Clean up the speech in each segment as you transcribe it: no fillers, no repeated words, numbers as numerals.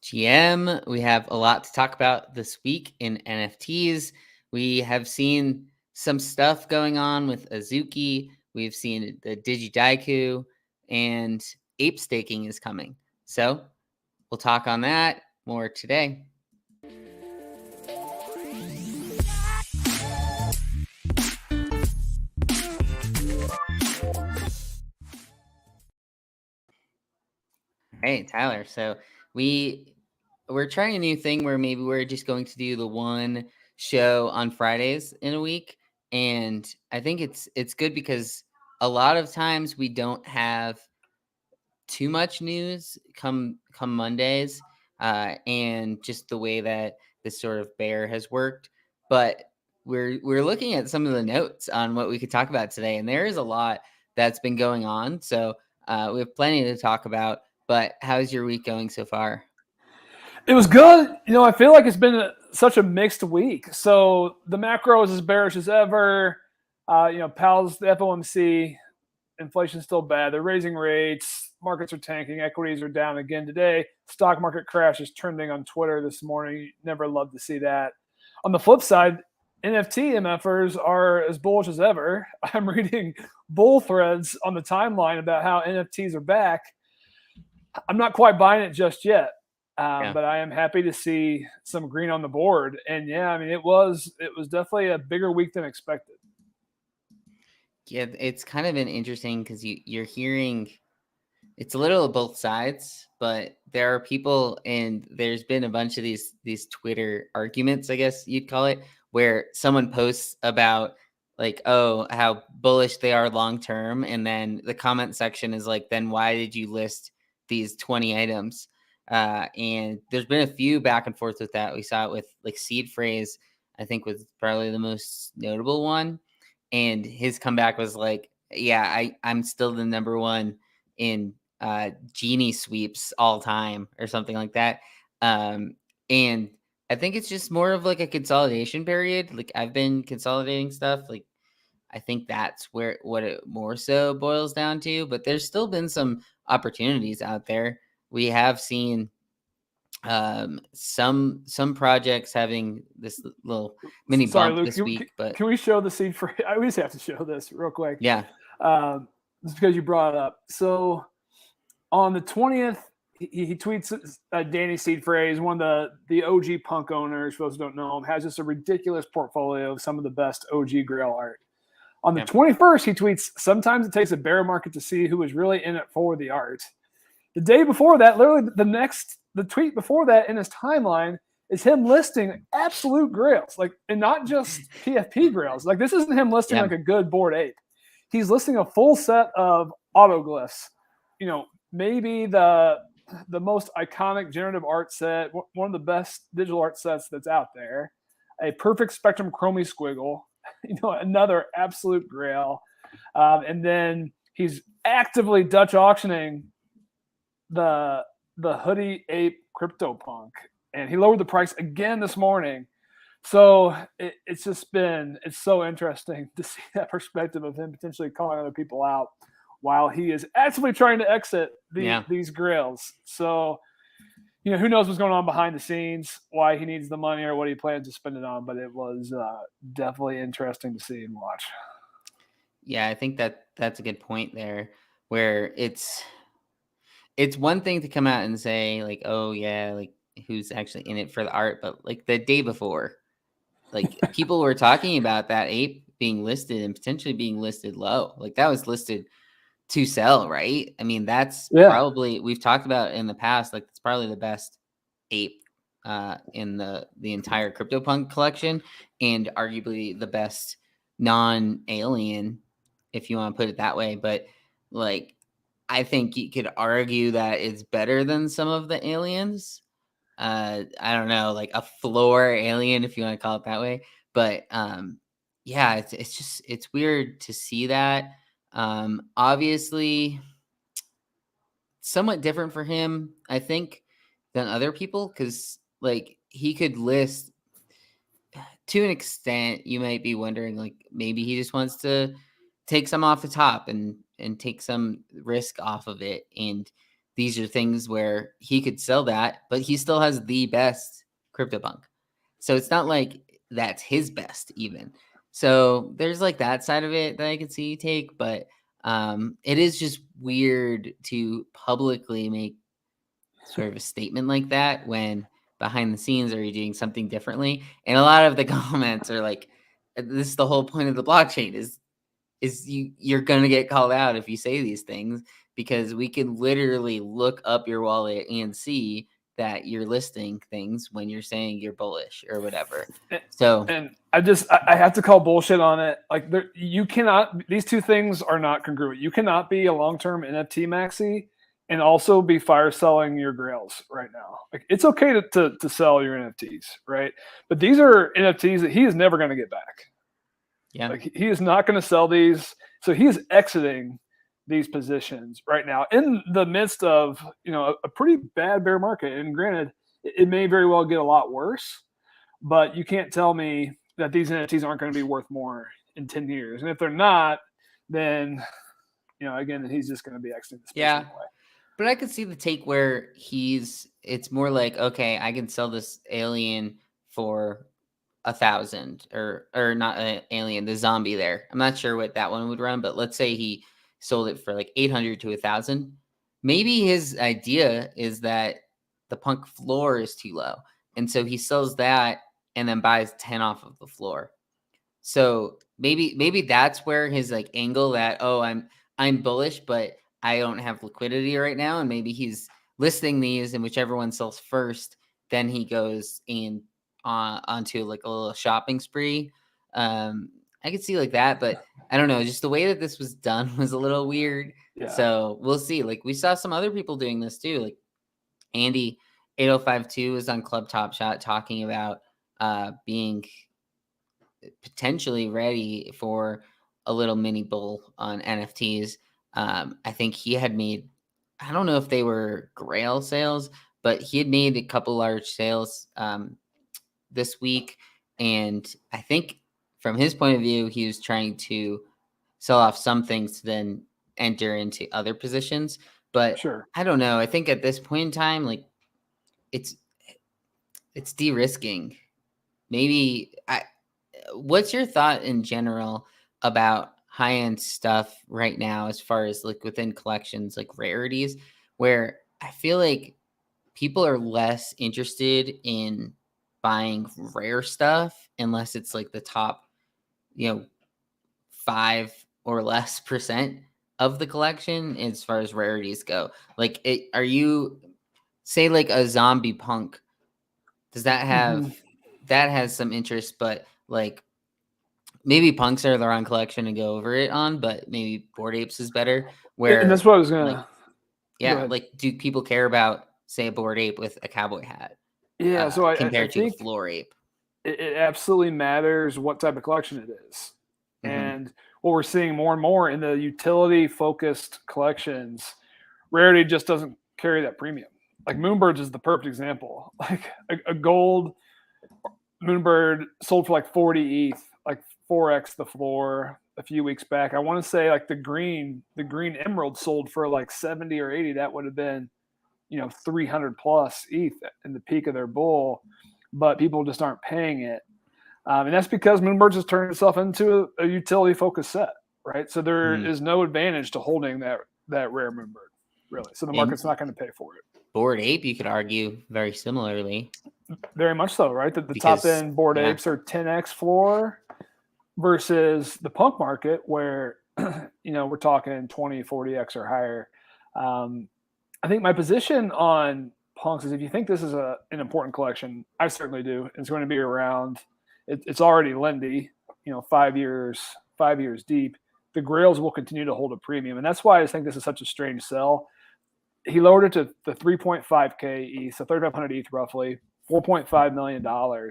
GM. We have a lot to talk about this week in NFTs. We have seen some stuff going on with Azuki. We've seen the Digidaiku, and ape staking is coming. So we'll talk on that more today. Hey, Tyler. So we're trying a new thing where maybe we're just going to do the one show on Fridays in a week, and I think it's good because a lot of times we don't have too much news come Mondays, and just the way that this sort of bear has worked. But we're looking at some of the notes on what we could talk about today, and there is a lot that's been going on. So we have plenty to talk about. But how's your week going so far? It was good. I feel like it's been such a mixed week. So the macro is as bearish as ever. Powell's the FOMC, inflation's still bad. They're raising rates. Markets are tanking. Equities are down again today. Stock market crash is trending on Twitter this morning. Never love to see that. On the flip side, NFT MFers are as bullish as ever. I'm reading bull threads on the timeline about how NFTs are back. I'm not quite buying it just yet. But I am happy to see some green on the board. And it was definitely a bigger week than expected. Yeah, it's kind of been interesting because you're hearing it's a little of both sides, but there are people, and there's been a bunch of these Twitter arguments, I guess you'd call it, where someone posts about like, oh, how bullish they are long term, and then the comment section is like, then why did you list these 20 items? And there's been a few back and forth with that. We saw it with like Seed Phrase, I think was probably the most notable one. And his comeback was like, yeah, I'm still the number one in genie sweeps all time or something like that. And I think it's just more of like a consolidation period. Like I've been consolidating stuff. Like I think that's what it more so boils down to, but there's still been some opportunities out there. We have seen some projects having this little mini bump Luke, this week, but can we show the seed for I always have to show this real quick. Yeah. Just because you brought it up. So on the 20th, he tweets Danny Seed Phrase, one of the OG punk owners, for those who don't know him, has just a ridiculous portfolio of some of the best OG Grail art. On the 21st, he tweets, sometimes it takes a bear market to see who is really in it for the art. The day before that, literally the tweet before that in his timeline is him listing absolute grails, and not just PFP grails. Like this isn't him listing like a good bored ape. He's listing a full set of autoglyphs. Maybe the most iconic generative art set, one of the best digital art sets that's out there, a perfect spectrum chromie squiggle, another absolute grail. And then he's actively Dutch auctioning the hoodie ape CryptoPunk, and he lowered the price again this morning. So it's so interesting to see that perspective of him potentially calling other people out while he is actively trying to exit these grails. So, who knows what's going on behind the scenes, why he needs the money or what he plans to spend it on, but it was definitely interesting to see and watch. Yeah, I think that's a good point there, where it's one thing to come out and say like, oh yeah, like who's actually in it for the art, but like the day before, like people were talking about that ape being listed and potentially being listed low. Like that was listed to sell, right? I mean, that's probably, we've talked about in the past, like it's probably the best ape in the entire CryptoPunk collection, and arguably the best non-alien, if you want to put it that way. But like, I think you could argue that it's better than some of the aliens. I don't know, like a floor alien, if you want to call it that way. But yeah, it's weird to see that. Obviously, somewhat different for him, I think, than other people, because like he could list to an extent. You might be wondering, like maybe he just wants to take some off the top and take some risk off of it. And these are things where he could sell that, but he still has the best CryptoPunk. So it's not like that's his best even. So there's like that side of it that I could see you take, but it is just weird to publicly make sort of a statement like that when behind the scenes are you doing something differently. And a lot of the comments are like, this is the whole point of the blockchain is you're gonna get called out if you say these things, because we can literally look up your wallet and see that you're listing things when you're saying you're bullish or whatever. So And I have to call bullshit on it. Like you cannot, these two things are not congruent. You cannot be a long-term NFT maxi and also be fire selling your grails right now. Like it's okay to sell your NFTs, right? But these are NFTs that he is never going to get back. yeah, Like he is not going to sell these. So he is exiting these positions right now in the midst of, a pretty bad bear market. And granted, it may very well get a lot worse, but you can't tell me that these NFTs aren't going to be worth more in 10 years. And if they're not, then, again, he's just going to be exiting the space anyway. But I could see the take where it's more like, okay, I can sell this alien for 1,000 or not an alien, the zombie there. I'm not sure what that one would run, but let's say he sold it for like 800 to 1,000. Maybe his idea is that the punk floor is too low. And so he sells that and then buys 10 off of the floor. So maybe that's where his like angle that, oh, I'm bullish, but I don't have liquidity right now. And maybe he's listing these, and whichever one sells first, then he goes in onto like a little shopping spree. I could see like that, but I don't know. Just the way that this was done was a little weird. Yeah. So we'll see. Like we saw some other people doing this too. Like Andy 8052 was on Club Top Shot talking about being potentially ready for a little mini bull on NFTs. I think he had made, I don't know if they were Grail sales, but he had made a couple large sales this week. And I think from his point of view, he was trying to sell off some things to then enter into other positions. But sure, I don't know. I think at this point in time, like it's de-risking. Maybe what's your thought in general about high-end stuff right now as far as like within collections, like rarities, where I feel like people are less interested in buying rare stuff unless it's like the top, 5 or less percent of the collection as far as rarities go. Like are you say like a zombie punk, does that have that has some interest, but like maybe punks are the wrong collection to go over it on, but maybe Bored Apes is better. Where and that's what I was gonna. like, yeah, like do people care about say a Bored Ape with a cowboy hat? Yeah, so I compared to a think floor ape, it absolutely matters what type of collection it is, and what we're seeing more and more in the utility focused collections, rarity just doesn't carry that premium. Like Moonbirds is the perfect example. Like a gold Moonbird sold for like 40 ETH, like 4x the floor a few weeks back. I want to say like the green emerald sold for like 70 or 80. That would have been, 300 plus ETH in the peak of their bull, but people just aren't paying it. And that's because Moonbirds has turned itself into a utility focused set, right? So there is no advantage to holding that rare Moonbird, really. So the market's not going to pay for it. Bored Ape, you could argue very similarly. Very much so, right? The top end Bored Apes are 10x floor versus the punk market where, we're talking 20, 40x or higher. I think my position on punks is if you think this is an important collection, I certainly do. It's going to be around. It's already Lindy, 5 years deep. The Grails will continue to hold a premium, and that's why I think this is such a strange sell. He lowered it to the 3.5K ETH, so 3,500 ETH roughly, $4.5 million. I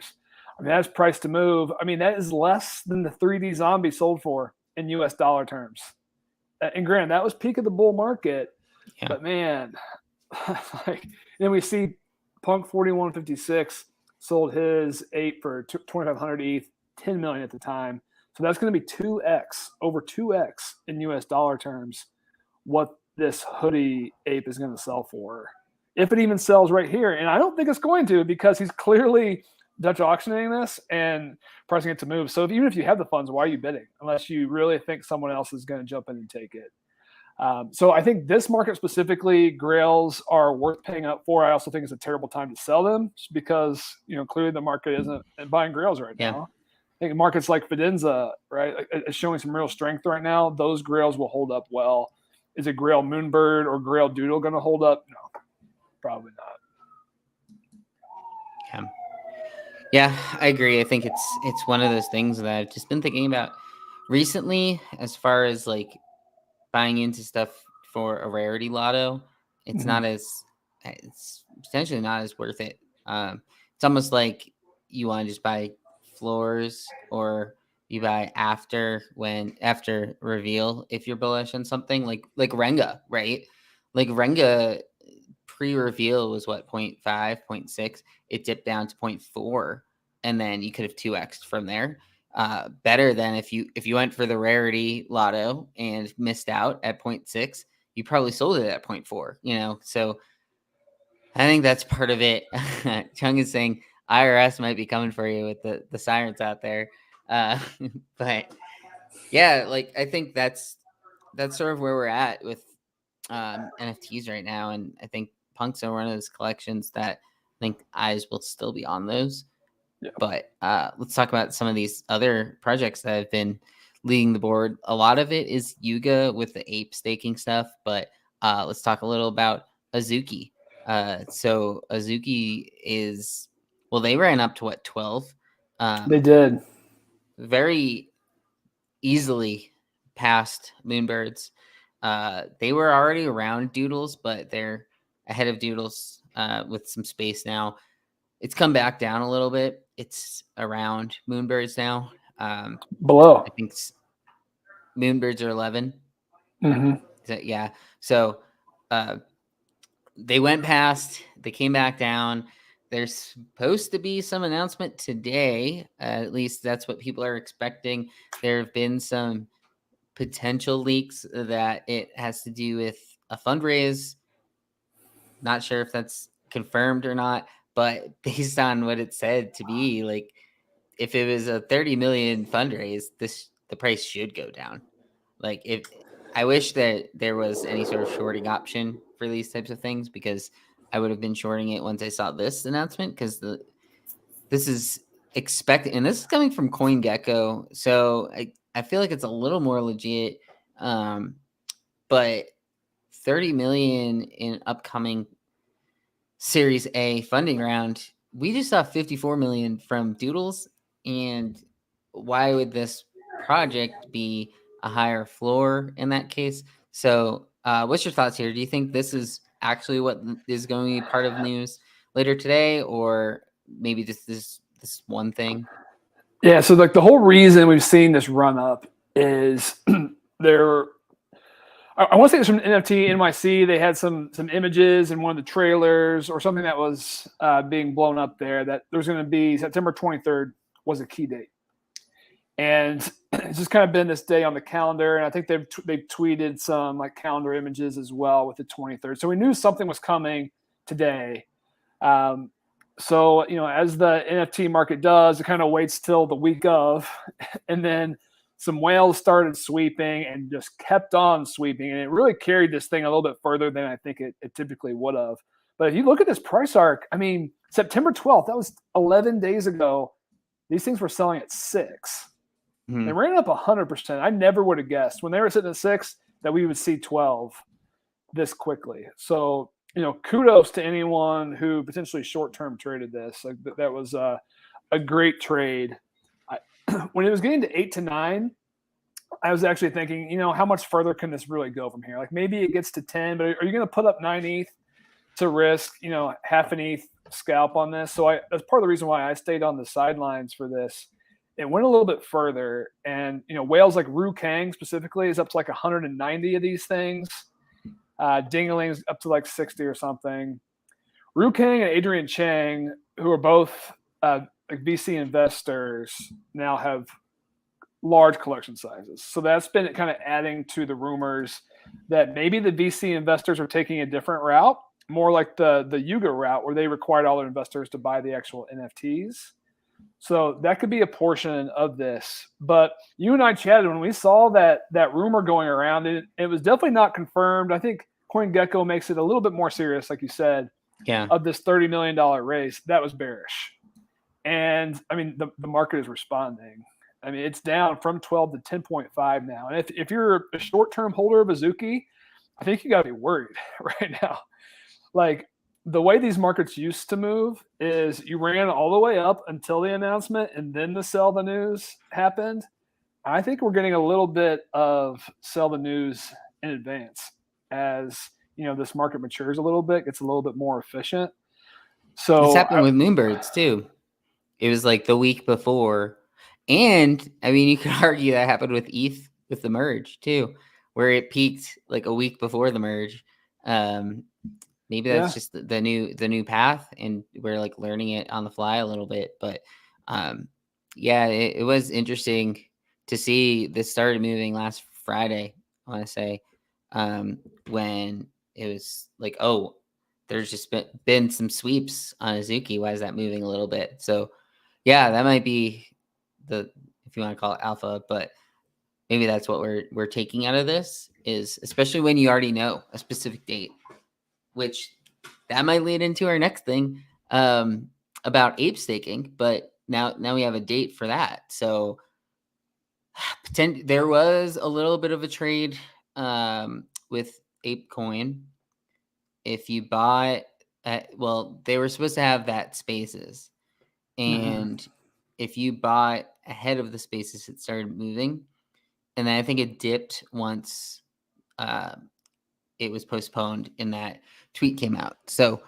mean, that's price to move. I mean, that is less than the 3D zombie sold for in US dollar terms. And granted, that was peak of the bull market, but man, like, then we see Punk 4156 sold his 8 for 2,500 ETH, 10 million at the time. So that's going to be 2x, over 2x in US dollar terms, what this hoodie ape is going to sell for, if it even sells right here. And I don't think it's going to, because he's clearly Dutch auctioning this and pricing it to move. So even if you have the funds, why are you bidding? Unless you really think someone else is going to jump in and take it. So I think this market specifically, grails are worth paying up for. I also think it's a terrible time to sell them, just because, clearly the market isn't buying grails right now. I think markets like Fidenza, right, is showing some real strength right now. Those grails will hold up well. Is a grail Moonbird or grail Doodle going to hold up? No, probably not. Yeah, I agree. I think it's one of those things that I've just been thinking about recently, as far as like buying into stuff for a rarity lotto. It's not as, it's potentially not as worth it. It's almost like you want to just buy floors, or you buy after reveal if you're bullish on something like Renga, right? Like Renga pre-reveal was what, 0.5, 0.6. It dipped down to 0.4, and then you could have 2x'd from there. Better than if you went for the rarity lotto and missed out at 0.6, you probably sold it at 0.4, so I think that's part of it. Chung is saying IRS might be coming for you with the sirens out there. But yeah, like I think that's sort of where we're at with NFTs right now. And I think punks are one of those collections that I think eyes will still be on those. Yeah. But let's talk about some of these other projects that have been leading the board. A lot of it is Yuga with the ape staking stuff, but let's talk a little about Azuki. So Azuki is, well, they ran up to what, 12? They did. Very easily past Moonbirds. They were already around Doodles, but they're ahead of Doodles with some space now. It's come back down a little bit. It's around Moonbirds now. Below. I think Moonbirds are 11. Yeah. So they went past, they came back down. There's supposed to be some announcement today. At least that's what people are expecting. There have been some potential leaks that it has to do with a fundraise. Not sure if that's confirmed or not, but based on what it said to be, like, if it was a 30 million fundraise, the price should go down. Like, if I wish that there was any sort of shorting option for these types of things, because I would have been shorting it once I saw this announcement, because this is expected, and this is coming from CoinGecko, so I feel like it's a little more legit. But 30 million in upcoming Series A funding round, we just saw 54 million from Doodles, and why would this project be a higher floor in that case? So what's your thoughts here? Do you think this is actually what is going to be part of news later today, or maybe just this one thing? Yeah, so like the whole reason we've seen this run up is I want to say it's from NFT NYC. They had some images in one of the trailers or something that was being blown up there, that there's going to be September 23rd was a key date. And it's just kind of been this day on the calendar. And I think they've tweeted some like calendar images as well with the 23rd. So we knew something was coming today. So, as the NFT market does, it kind of waits till the week of, and then some whales started sweeping and just kept on sweeping. And it really carried this thing a little bit further than I think it typically would have. But if you look at this price arc, I mean, September 12th, that was 11 days ago. These things were selling at 6. They ran up 100%. I never would have guessed when they were sitting at 6 that we would see 12 this quickly. So, kudos to anyone who potentially short-term traded this. Like that was a great trade. When it was getting to 8 to 9, I was actually thinking, how much further can this really go from here? Like maybe it gets to 10, but are you going to put up 9 ETH to risk, half an ETH scalp on this? So that's part of the reason why I stayed on the sidelines for this. It went a little bit further, and whales like Ru Kang specifically is up to like 190 of these things. Dingling's up to like 60 or something. Ru Kang and Adrian Chang, who are both like VC investors, now have large collection sizes. So that's been kind of adding to the rumors that maybe the VC investors are taking a different route, more like the Yuga route, where they required all their investors to buy the actual NFTs. So that could be a portion of this. But you and I chatted when we saw that rumor going around. It was definitely not confirmed. I think CoinGecko makes it a little bit more serious, like you said, of this $30 million raise. That was bearish. And I mean, the market is responding. I mean, it's down from 12 to 10.5 now. And if you're a short-term holder of Azuki, I think you got to be worried right now. Like, the way these markets used to move is you ran all the way up until the announcement, and then the sell the news happened. I think we're getting a little bit of sell the news in advance as, you know, this market matures a little bit, gets a little bit more efficient. So this happened with Moonbirds too. It was like the week before. And I mean, you could argue that happened with ETH with the merge too, where it peaked like a week before the merge. Maybe that's just the new path, and we're like learning it on the fly a little bit. But it was interesting to see this started moving last Friday, I want to say, when it was like, oh, there's just been some sweeps on Azuki. Why is that moving a little bit? So yeah, that might be if you want to call it alpha, but maybe that's what we're taking out of this, is especially when you already know a specific date, which that might lead into our next thing about ape staking. But now we have a date for that. So there was a little bit of a trade with ApeCoin. If you bought they were supposed to have that Spaces, and if you bought ahead of the Spaces, it started moving, and then I think it dipped once it was postponed and that tweet came out. So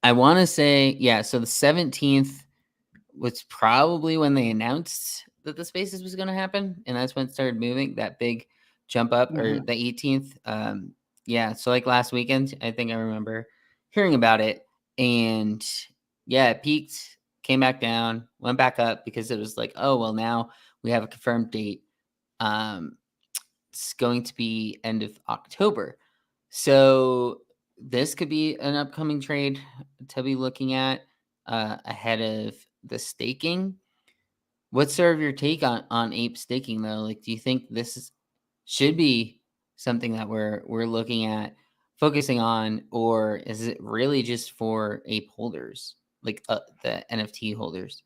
I want to say, so the 17th was probably when they announced that the Spaces was going to happen, and that's when it started moving, that big jump up, or the 18th. So like last weekend, I think I remember hearing about it, and it peaked, came back down, went back up, because it was like, oh, well, now we have a confirmed date. It's going to be end of October. So this could be an upcoming trade to be looking at ahead of the staking. What's sort of your take on ape staking, though? Like, do you think this should be something that we're looking at focusing on, or is it really just for ape holders, like the NFT holders?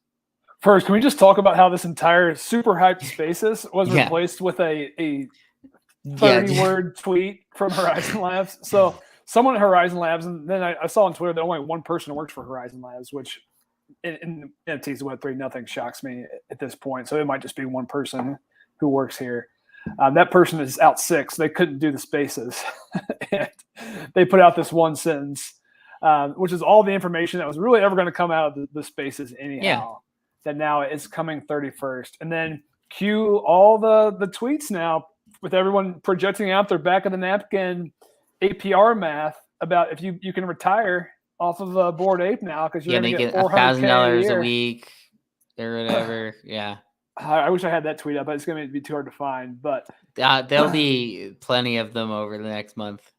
First, can we just talk about how this entire super hyped Spaces was replaced with a 30-word tweet from Horizon Labs? So someone at Horizon Labs, and then I saw on Twitter that only one person works for Horizon Labs, which in NFTs Web3, nothing shocks me at this point. So it might just be one person who works here. That person is out sick, so they couldn't do the Spaces. And they put out this one sentence, which is all the information that was really ever going to come out of the Spaces anyhow. That now it's coming 31st. And then cue all the tweets now with everyone projecting out their back of the napkin APR math about if you can retire off of a Bored Ape now, because you're going to get $1,000 a week or whatever. I wish I had that tweet up, but it's going to be too hard to find. But there'll be plenty of them over the next month.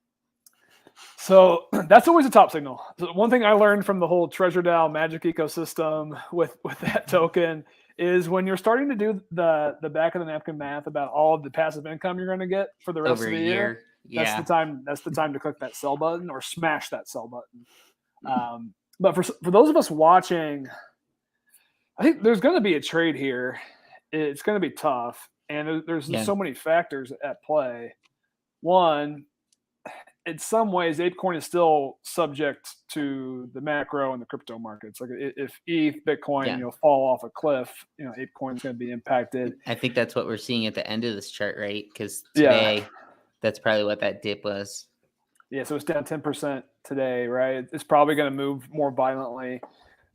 So that's always a top signal. So one thing I learned from the whole Treasure DAO magic ecosystem with that token is when you're starting to do the back of the napkin math about all of the passive income you're going to get for the rest of the year. That's the time to click that sell button or smash that sell button. But for those of us watching, I think there's going to be a trade here. It's going to be tough, and there's so many factors at play. One, in some ways, ApeCoin is still subject to the macro and the crypto markets. Like if ETH, Bitcoin, fall off a cliff, ApeCoin is going to be impacted. I think that's what we're seeing at the end of this chart, right? Because today, that's probably what that dip was. Yeah, so it's down 10% today, right? It's probably going to move more violently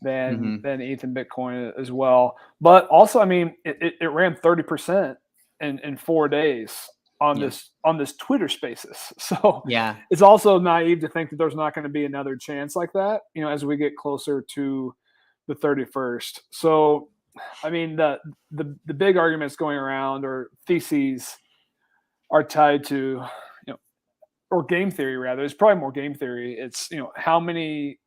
than ETH and Bitcoin as well. But also, I mean, it ran 30% in 4 days on this Twitter Spaces. So it's also naive to think that there's not going to be another chance like that, as we get closer to the 31st. So, I mean, the big arguments going around, or theses, are tied to, or game theory rather. It's probably more game theory. It's, how many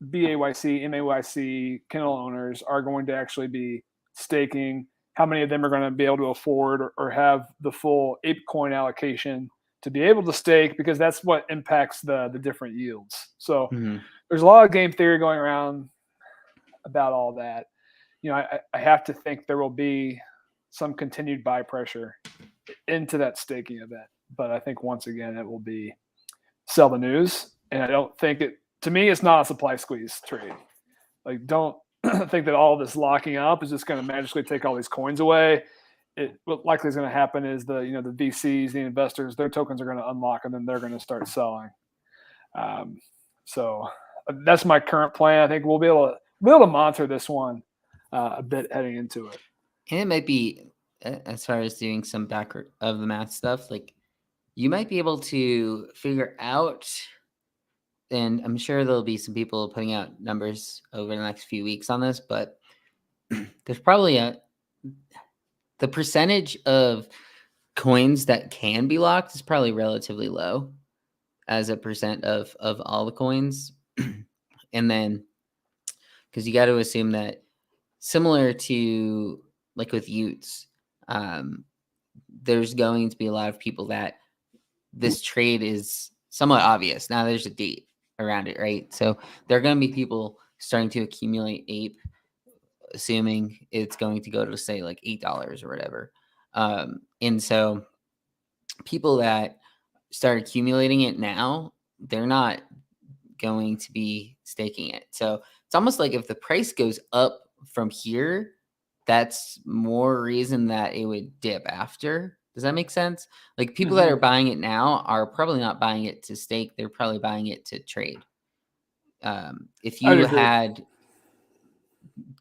BAYC, MAYC kennel owners are going to actually be staking, how many of them are going to be able to afford or have the full ape coin allocation to be able to stake, because that's what impacts the different yields. So there's a lot of game theory going around about all that. I have to think there will be some continued buy pressure into that staking event. But I think once again, it will be sell the news. And I don't think to me, it's not a supply squeeze trade. Like, don't think that all this locking up is just going to magically take all these coins away. What likely is going to happen is the VCs, the investors, their tokens are going to unlock, and then they're going to start selling. So that's my current plan. I think we'll be able to monitor this one a bit heading into it. And it might be, as far as doing some back of the math stuff, like you might be able to figure out, and I'm sure there'll be some people putting out numbers over the next few weeks on this, but there's probably the percentage of coins that can be locked is probably relatively low as a percent of all the coins. And then, because you got to assume that similar to like with Utes, there's going to be a lot of people that this trade is somewhat obvious. Now there's a date around it, right? So there are going to be people starting to accumulate ape, assuming it's going to go to, say, like $8 or whatever. And so people that start accumulating it now, they're not going to be staking it. So it's almost like if the price goes up from here, that's more reason that it would dip after. Does that make sense? Like people that are buying it now are probably not buying it to stake. They're probably buying it to trade. If you had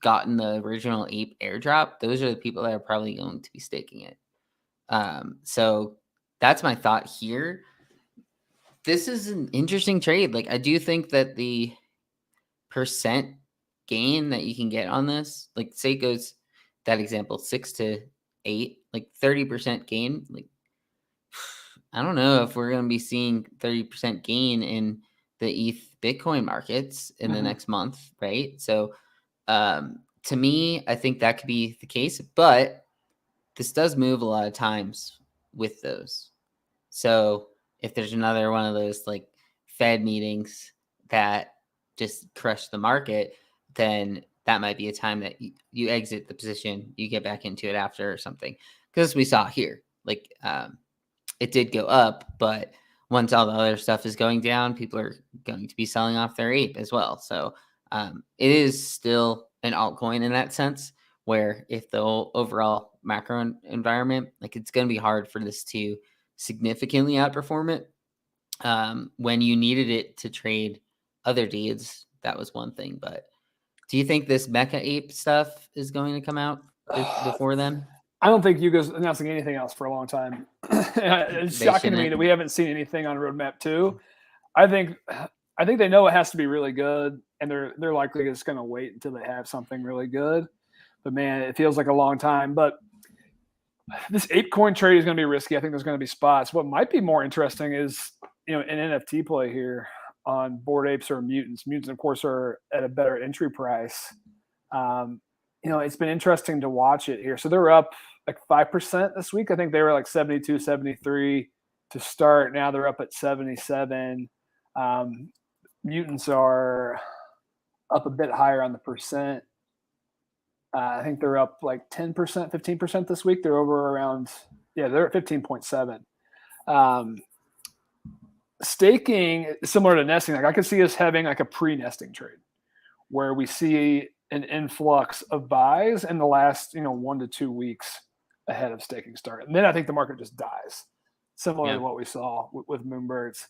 gotten the original ape airdrop, those are the people that are probably going to be staking it. So that's my thought here. This is an interesting trade. Like I do think that the percent gain that you can get on this, like say it goes, that example, 6 to 8, like 30% gain. Like I don't know if we're going to be seeing 30% gain in the ETH Bitcoin markets in the next month, right? So to me, I think that could be the case, but this does move a lot of times with those. So if there's another one of those like Fed meetings that just crush the market, then that might be a time that you exit the position, you get back into it after or something. Because we saw here, like it did go up, but once all the other stuff is going down, people are going to be selling off their ape as well. So it is still an altcoin in that sense, where if the overall macro environment, like it's going to be hard for this to significantly outperform it. When you needed it to trade other deeds, that was one thing. But do you think this Mecha Ape stuff is going to come out before then? I don't think Yuga's announcing anything else for a long time. It's shocking to me that we haven't seen anything on Roadmap 2. I think they know it has to be really good, and they're likely just going to wait until they have something really good. But man, it feels like a long time. But this ape coin trade is going to be risky. I think there's going to be spots. What might be more interesting is an NFT play here on Bored Apes or Mutants. Mutants, of course, are at a better entry price. It's been interesting to watch it here. So they're up like 5% this week. I think they were like 72, 73 to start. Now they're up at 77. Mutants are up a bit higher on the percent. I think they're up like 10%, 15% this week. They're over around, they're at 15.7. Staking, similar to nesting, like I could see us having like a pre-nesting trade where we see an influx of buys in the last 1 to 2 weeks ahead of staking start, and then I think the market just dies, similar to what we saw with Moonbirds.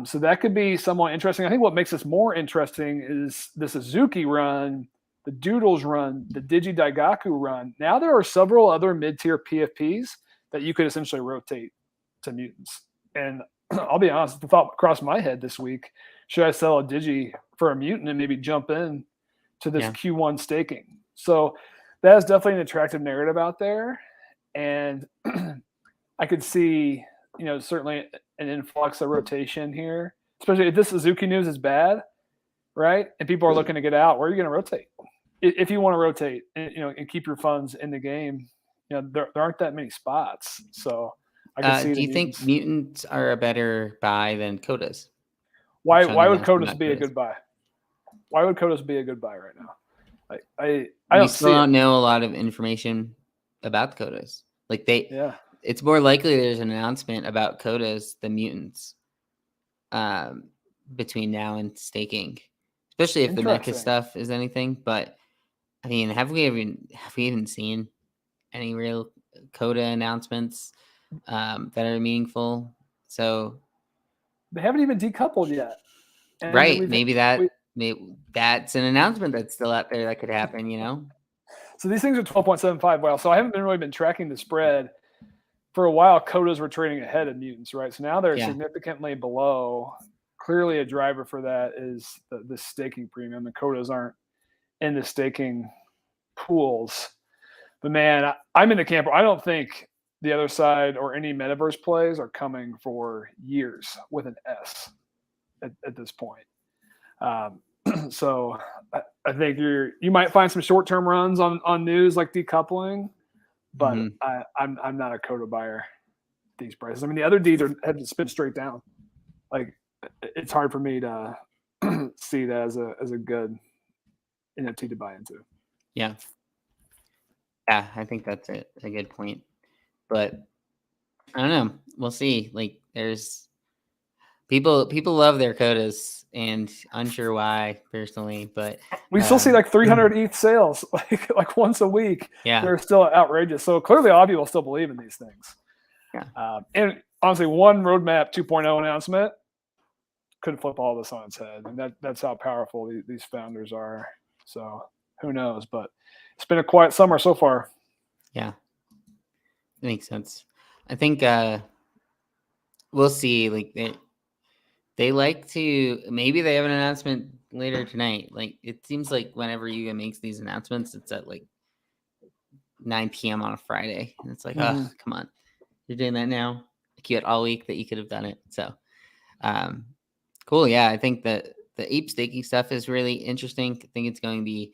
So that could be somewhat interesting. I think what makes this more interesting is this Azuki run, the Doodles run, the Digi Daigaku run. Now there are several other mid-tier PFPs that you could essentially rotate to Mutants. And I'll be honest, the thought crossed my head this week: should I sell a Digi for a Mutant and maybe jump in to this Q1 staking? So that is definitely an attractive narrative out there. And I could see certainly an influx of rotation here, especially if this Azuki news is bad, right? And people are looking to get out. Where are you going to rotate? If you want to rotate, and keep your funds in the game, there aren't that many spots. So I can see Do the you think mutants. mutants are a better buy than Kodas? Why Sean is would asking Kodas about be a Kodas. good buy? Why would Kodas be a good buy right now? I We don't still see don't it. know a lot of information about Kodas. Like Yeah, it's more likely there's an announcement about Kodas than mutants between now and staking, especially if the mecha interesting. stuff is anything. But I mean, have we even seen any real Coda announcements that are meaningful? So They haven't even decoupled yet, and right, maybe that's an announcement that's still out there that could happen. so these things are 12.75. Well, so I haven't really been tracking the spread for a while. Kodas were trading ahead of mutants, right? So now they're Yeah. significantly below. Clearly, a driver for that is the staking premium. The Kodas aren't in the staking pools. But man, I'm in the camp. I don't think the other side or any metaverse plays are coming for years with an S at this point. So I think you might find some short term runs on news like decoupling, but I'm not a Coda buyer at these prices. I mean, the other Ds have to spin straight down. Like it's hard for me to see that as a good NFT to buy into. Yeah. Yeah, I think that's a good point. But I don't know. We'll see. Like there's people love their Codas and unsure why personally, but we still see like 300 ETH sales like once a week. Yeah. They're still outrageous. So clearly a lot of people still believe in these things. Yeah. And honestly, one roadmap 2.0 announcement could flip all this on its head. And that's how powerful these founders are. So who knows? But it's been a quiet summer so far. Yeah. It makes sense. I think we'll see. Like they like to, maybe they have an announcement later tonight. Like it seems like whenever Yuga makes these announcements, it's at like 9 p.m. on a Friday. And it's like, oh, come on. You're doing that now? Like you had all week that you could have done it. So cool. Yeah, I think that the ape staking stuff is really interesting. I think it's going to be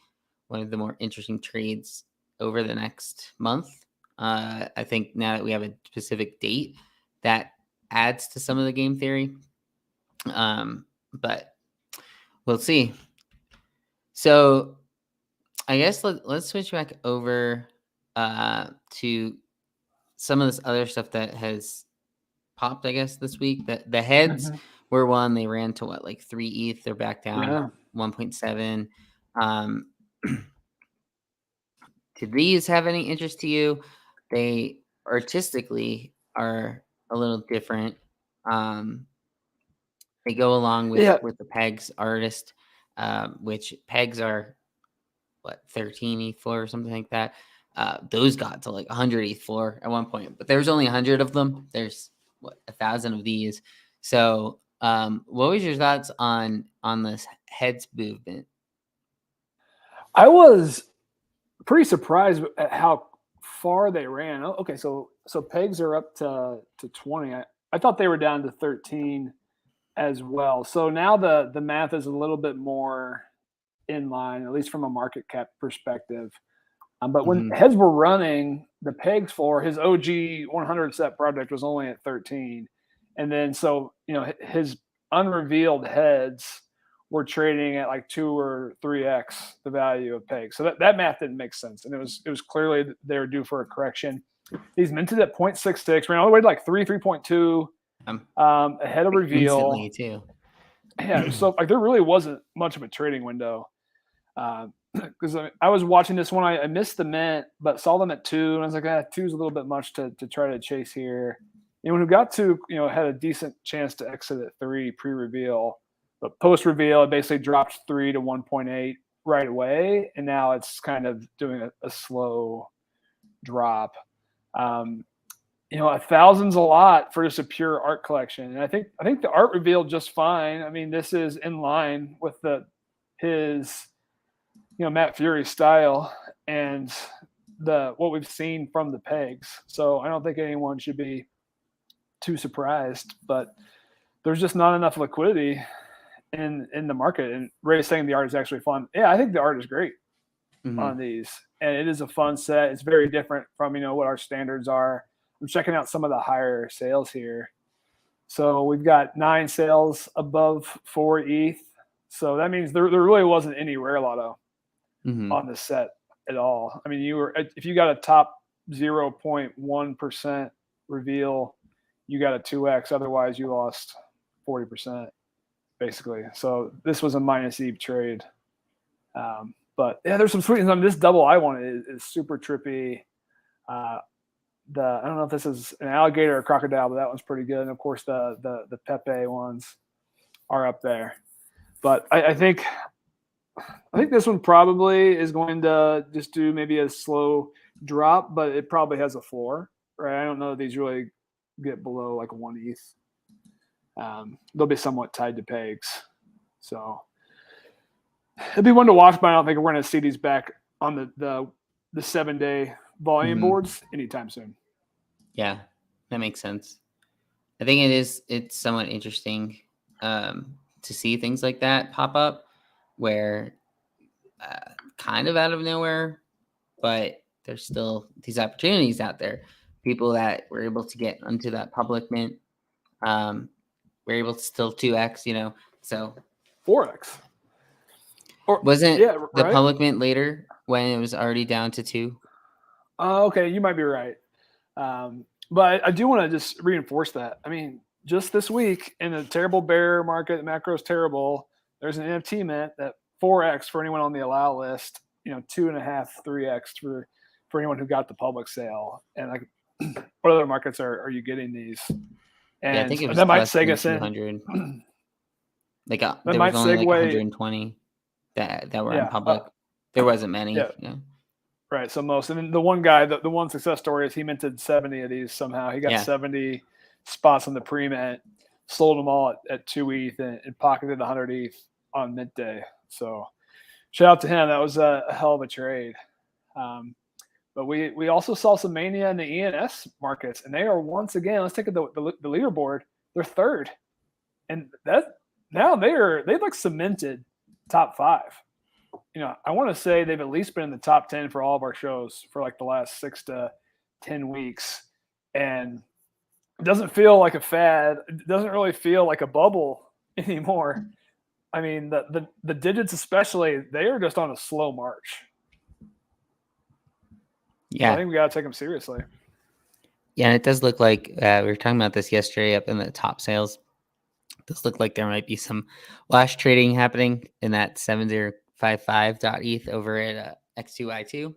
one of the more interesting trades over the next month. I think now that we have a specific date, that adds to some of the game theory. But we'll see. So I guess let's switch back over to some of this other stuff that has popped, I guess, this week. The hedz were one. They ran to what, like 3 ETH. They're back down 1.7. Did these have any interest to you? They artistically are a little different. They go along with the pegs artist, which pegs are what 13 ETH floor or something like that. Those got to like 100 ETH floor at one point, but there's only 100 of them. There's 1,000 of these. So what was your thoughts on this hedz movement? I was pretty surprised at how far they ran. Okay, so pegs are up to 20. I thought they were down to 13 as well. So now the math is a little bit more in line, at least from a market cap perspective. But when hedz were running, the pegs for his OG 100 set project was only at 13. And then so, his unrevealed hedz were trading at like 2 or 3x the value of pegs. So that math didn't make sense. And it was clearly they were due for a correction. He's minted at 0.66, ran all the way to like 3.2 ahead of reveal. Instantly too. Yeah, so like there really wasn't much of a trading window. Because I was watching this one, I missed the mint, but saw them at 2, and I was like, 2 is a little bit much to try to chase here. Anyone who got to, had a decent chance to exit at 3 pre-reveal, but post-reveal, it basically dropped 3 to 1.8 right away, and now it's kind of doing a slow drop. 1,000's a lot for just a pure art collection, and I think the art revealed just fine. I mean, this is in line with his Matt Fury style and what we've seen from the pegs. So I don't think anyone should be too surprised, but there's just not enough liquidity in the market. And Ray's saying the art is actually fun. Yeah, I think the art is great on these, and it is a fun set. It's very different from what our standards are. I'm checking out some of the higher sales here. So we've got 9 sales above 4 ETH. So that means there really wasn't any rare lotto on this set at all. I mean, if you got a top 0.1% reveal, you got a 2x. Otherwise, you lost 40%, basically. So this was a minus ETH trade. But yeah, there's some sweet things on this double. I want is super trippy. I don't know if this is an alligator or a crocodile, but that one's pretty good. And of course, the Pepe ones are up there. But I think this one probably is going to just do maybe a slow drop, but it probably has a floor, right? I don't know if these really get below like 1 ETH. They'll be somewhat tied to pegs. So it'll be one to watch, but I don't think we're going to see these back on the 7-day volume boards anytime soon. Yeah, that makes sense. I think it's somewhat interesting to see things like that pop up where kind of out of nowhere, but there's still these opportunities out there. People that were able to get onto that public mint were able to still 2x, so 4x. Or wasn't the public mint later when it was already down to 2? Okay, you might be right. But I do want to just reinforce that. I mean, just this week in a terrible bear market, the macro is terrible. There's an NFT mint that 4x for anyone on the allow list, 2.5, 3x for anyone who got the public sale. And like, what other markets are you getting these? And I think it was that might seg us in. Like there was only like 120 that were in public. There wasn't many. Yeah. Right. So most, and then the one guy, the one success story is he minted 70 of these somehow. He got 70 spots on the pre-mint, sold them all at 2 ETH and pocketed 100 ETH on mint day. So shout out to him. That was a hell of a trade. But we also saw some mania in the ENS markets, and they are once again, let's take the leaderboard. They're third. And that now they've like cemented top 5. I want to say they've at least been in the top 10 for all of our shows for like the last 6 to 10 weeks. And it doesn't feel like a fad. It doesn't really feel like a bubble anymore. I mean, the digits especially, they are just on a slow march. Yeah. So I think we got to take them seriously. Yeah, and it does look like we were talking about this yesterday up in the top sales. It does look like there might be some wash trading happening in that 7055.eth over at X2Y2.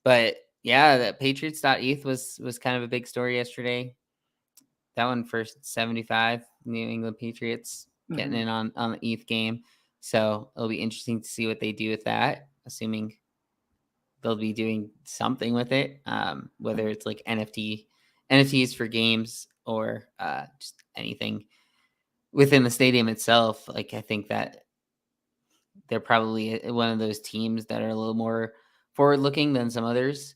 But yeah, that Patriots.eth was kind of a big story yesterday. That one for 75, New England Patriots getting in on the ETH game. So it'll be interesting to see what they do with that, assuming they'll be doing something with it, whether it's like NFTs for games or just anything within the stadium itself. Like, I think that they're probably one of those teams that are a little more forward looking than some others.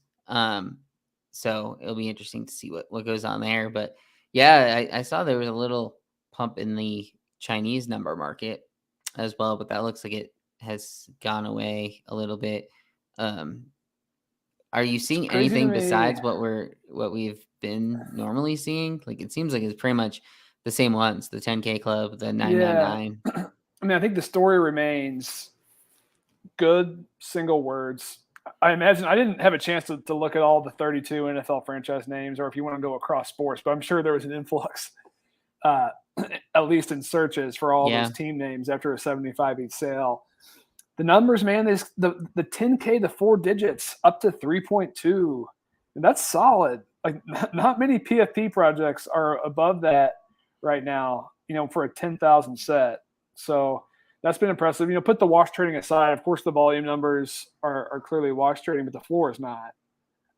So it'll be interesting to see what goes on there. But yeah, I saw there was a little pump in the Chinese number market as well, but that looks like it has gone away a little bit. Are you seeing anything besides what we've been normally seeing? Like, it seems like it's pretty much the same ones, the 10K club, the 999. Yeah. I mean, I think the story remains good, single words. I imagine I didn't have a chance to look at all the 32 NFL franchise names, or if you want to go across sports, but I'm sure there was an influx, at least in searches for all those team names after a 75 ETH sale. The numbers, man, the 10K, the 4 digits up to 3.2. And that's solid. Like, not many PFP projects are above that right now, for a 10,000 set. So that's been impressive. Put the wash trading aside. Of course, the volume numbers are clearly wash trading, but the floor is not.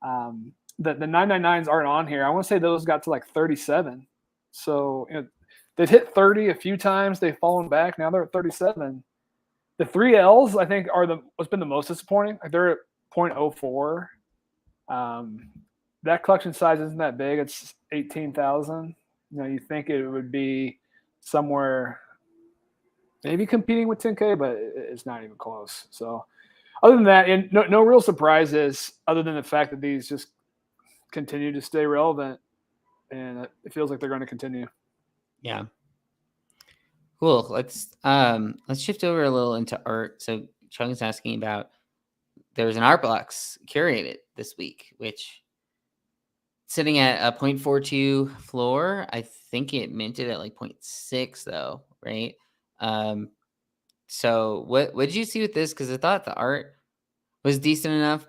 The 999s aren't on here. I want to say those got to like 37. So they've hit 30 a few times. They've fallen back. Now they're at 37. The 3Ls, I think, are what's been the most disappointing. Like, they're at 0.04. That collection size isn't that big. It's 18,000. You think it would be somewhere maybe competing with 10K, but it's not even close. So other than that, and no real surprises other than the fact that these just continue to stay relevant, and it feels like they're going to continue. Yeah. Cool. Let's shift over a little into art. So Chung's asking about there was an art blocks curated this week, which sitting at a 0.42 floor. I think it minted at like 0.6 though, right? So what did you see with this? Because I thought the art was decent enough.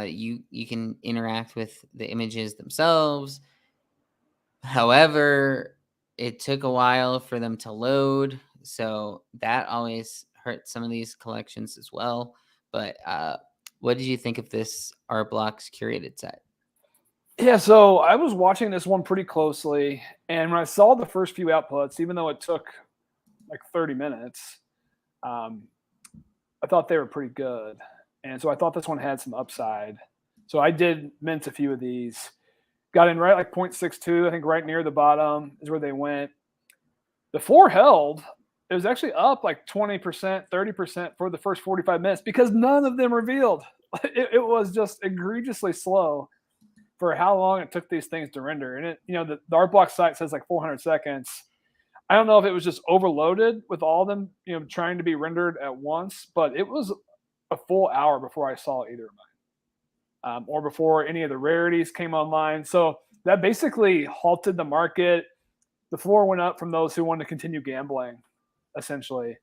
You can interact with the images themselves. However, it took a while for them to load, so that always hurts some of these collections as well. But what did you think of this art blocks curated set? Yeah, so I was watching this one pretty closely, and when I saw the first few outputs, even though it took like 30 minutes, I thought they were pretty good. And so I thought this one had some upside. So I did mint a few of these. Got in right like 0.62, I think right near the bottom is where they went. The floor held. It was actually up like 20%, 30% for the first 45 minutes because none of them revealed. It was just egregiously slow for how long it took these things to render. And the art block site says like 400 seconds. I don't know if it was just overloaded with all of them, trying to be rendered at once, but it was a full hour before I saw either of mine, or before any of the rarities came online. So that basically halted the market. The floor went up from those who wanted to continue gambling, essentially.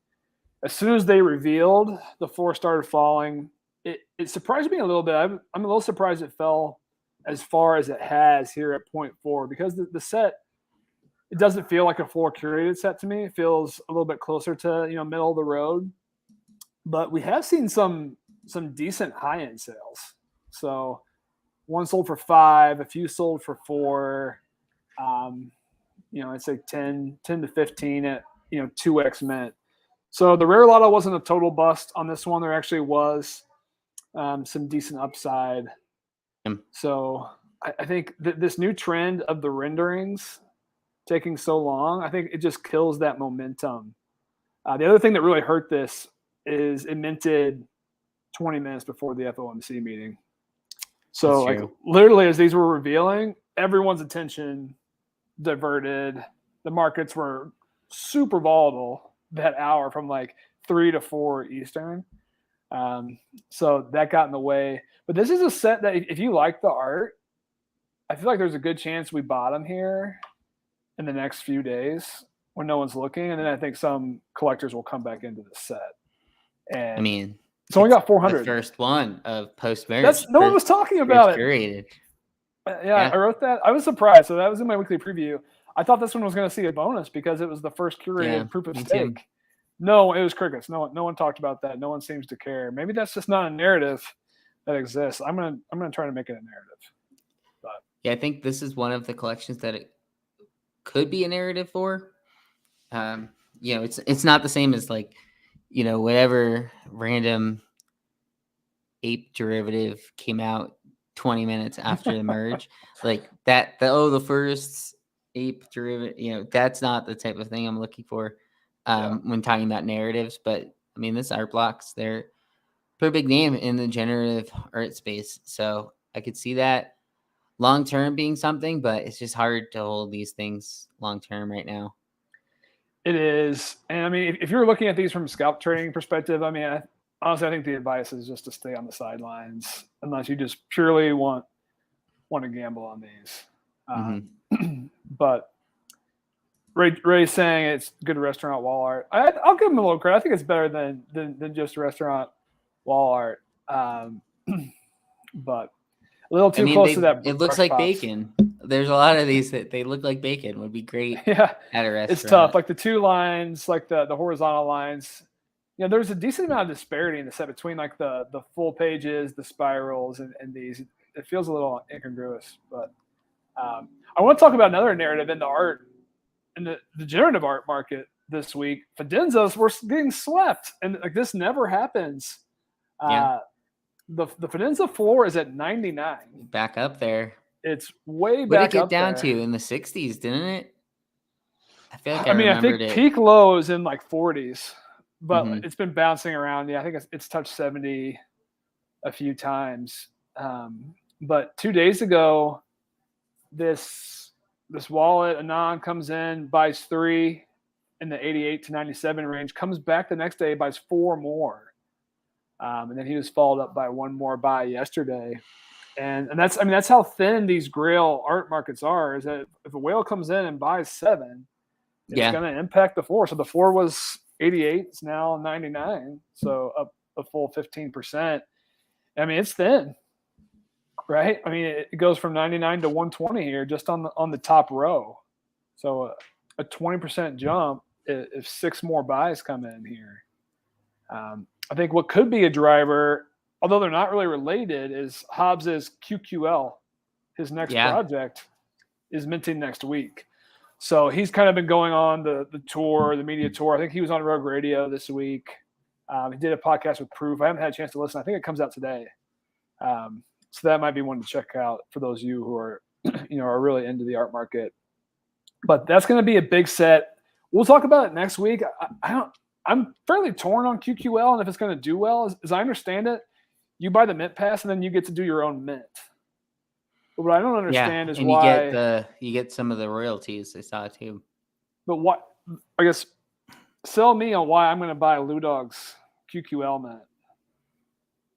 As soon as they revealed, the floor started falling. It surprised me a little bit. I'm a little surprised it fell as far as it has here at 0.4 because the set, it doesn't feel like a floor curated set to me. It feels a little bit closer to middle of the road. But we have seen some decent high-end sales. So one sold for 5, a few sold for 4. I'd say 10 to 15 at 2x mint. So the rare lotto wasn't a total bust on this one. There actually was some decent upside. So I think this new trend of the renderings taking so long, I think it just kills that momentum. The other thing that really hurt this is it minted 20 minutes before the FOMC meeting. So like literally as these were revealing, everyone's attention diverted. The markets were super volatile that hour from like 3 to 4 Eastern. So that got in the way. But this is a set that if you like the art, I feel like there's a good chance we bottom here in the next few days when no one's looking. And then I think some collectors will come back into the set. And I mean, it's only got 400. The first one of post-merge. No one was talking about it. Curated. Yeah, I wrote that. I was surprised. So that was in my weekly preview. I thought this one was going to see a bonus because it was the first curated proof of stake. Too. No, it was crickets. No one talked about that. No one seems to care. Maybe that's just not a narrative that exists. I'm gonna try to make it a narrative. But yeah, I think this is one of the collections that it could be a narrative for. It's not the same as like, whatever random ape derivative came out 20 minutes after the merge, like that. The first ape derivative. That's not the type of thing I'm looking for. When talking about narratives, but I mean, this art blocks, they're pretty big name in the generative art space. So I could see that long term being something, but it's just hard to hold these things long term right now. It is. And I mean, if you're looking at these from a scalp trading perspective, I mean, honestly, I think the advice is just to stay on the sidelines unless you just purely want to gamble on these. But Ray's saying it's good restaurant wall art. I'll give him a little credit. I think it's better than just restaurant wall art. But a little too close to that. It looks like bacon. There's a lot of these that they look like bacon. Would be great at a restaurant. It's tough. Like the two lines, like the horizontal lines. There's a decent amount of disparity in the set between like the full pages, the spirals, and these. It feels a little incongruous. But I want to talk about another narrative in the art. In the generative art market this week, Fidenzas were getting swept, and like this never happens. The Fidenza floor is at 99. Back up there. It's way back up. What did it get down to in the 60s, didn't it? I feel like I mean, I remembered think it. peak low is in like 40s, but Mhm. it's been bouncing around. Yeah, I think it's touched 70 a few times. But 2 days ago, this wallet Anon comes in, buys 3 in the 88 to 97 range, comes back the next day, buys 4 more, and then he was followed up by 1 more buy yesterday. And that's, I mean, that's how thin these Grail art markets are. Is that if a whale comes in and buys 7, it's Yeah. going to impact the 4. So the 4 was 88, it's now 99, so up a full 15%. I mean, it's thin, right? I mean, it goes from 99 to 120 here just on the top row. So a 20% jump if 6 more buys come in here. I think what could be a driver, although they're not really related, is Hobbs's QQL. His next Yeah. project is minting next week. So he's kind of been going on the tour, the media tour. I think he was on Rogue Radio this week. He did a podcast with Proof. I haven't had a chance to listen. I think it comes out today. So that might be one to check out for those of you who are, are really into the art market. But that's going to be a big set. We'll talk about it next week. I'm fairly torn on QQL and if it's going to do well. As I understand it, you buy the mint pass and then you get to do your own mint. But what I don't understand is and why you get some of the royalties. I saw too. But what, I guess, sell me on why I'm going to buy Ludog's QQL mint.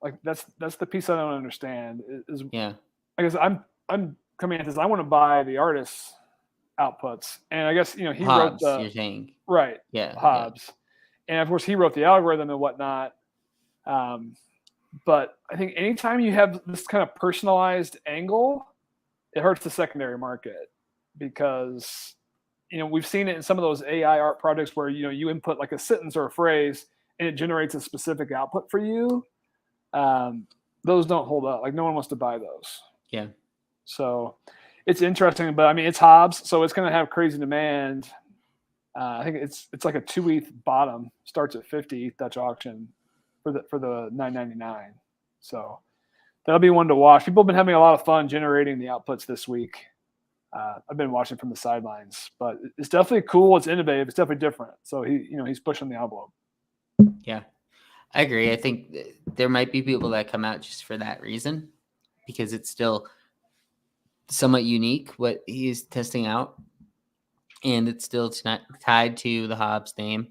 Like that's the piece I don't understand. Is Yeah. I guess I'm coming at this. I want to buy the artist's outputs, and I guess he wrote Hobbs, the you're saying. right Yeah. Hobbs, and of course he wrote the algorithm and whatnot. But I think anytime you have this kind of personalized angle, it hurts the secondary market because we've seen it in some of those AI art projects where you input like a sentence or a phrase and it generates a specific output for you. Those don't hold up. Like no one wants to buy those. Yeah. So it's interesting, but I mean it's Hobbs, so it's going to have crazy demand. I think it's like a 2 ETH bottom, starts at 50 ETH Dutch auction for the 9.99. So that'll be one to watch. People have been having a lot of fun generating the outputs this week. I've been watching from the sidelines, but it's definitely cool. It's innovative. It's definitely different. So he's pushing the envelope. Yeah, I agree. I think there might be people that come out just for that reason, because it's still somewhat unique what he's testing out, and it's still tied to the Hobbs name.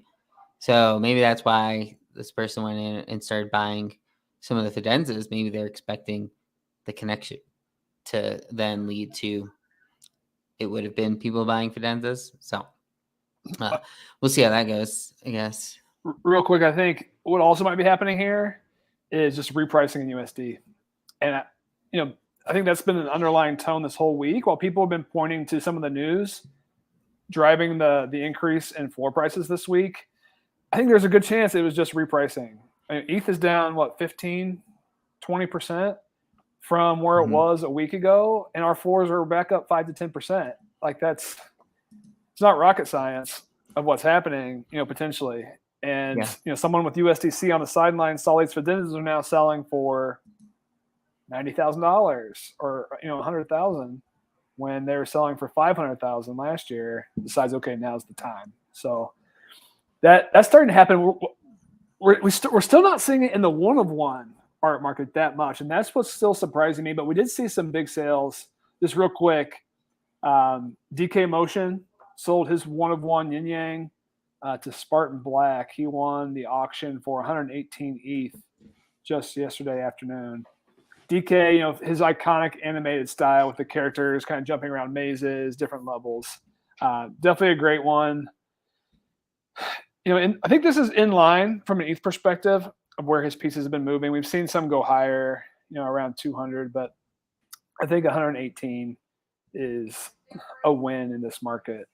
So maybe that's why this person went in and started buying some of the Fidenzas. Maybe they're expecting the connection to then lead to it would have been people buying Fidenzas. So we'll see how that goes, I guess. Real quick, I think what also might be happening here is just repricing in USD. And, I think that's been an underlying tone this whole week. While people have been pointing to some of the news driving the increase in floor prices this week, I think there's a good chance it was just repricing. I mean, ETH is down, 15, 20% from where it was a week ago, and our floors are back up 5 to 10%. Like it's not rocket science of what's happening, potentially. And someone with USDC on the sidelines saw these Fidenzas are now selling for $90,000 or $100,000 when they were selling for $500,000 last year. Decides, okay, now's the time. So that's starting to happen. We're still not seeing it in the one-of-one art market that much, and that's what's still surprising me. But we did see some big sales. Just real quick, DK Motion sold his one-of-one yin yang to Spartan Black. He won the auction for 118 ETH just yesterday afternoon. DK, his iconic animated style with the characters kind of jumping around mazes, different levels. Definitely a great one. And I think this is in line from an ETH perspective of where his pieces have been moving. We've seen some go higher, around 200, but I think 118 is a win in this market.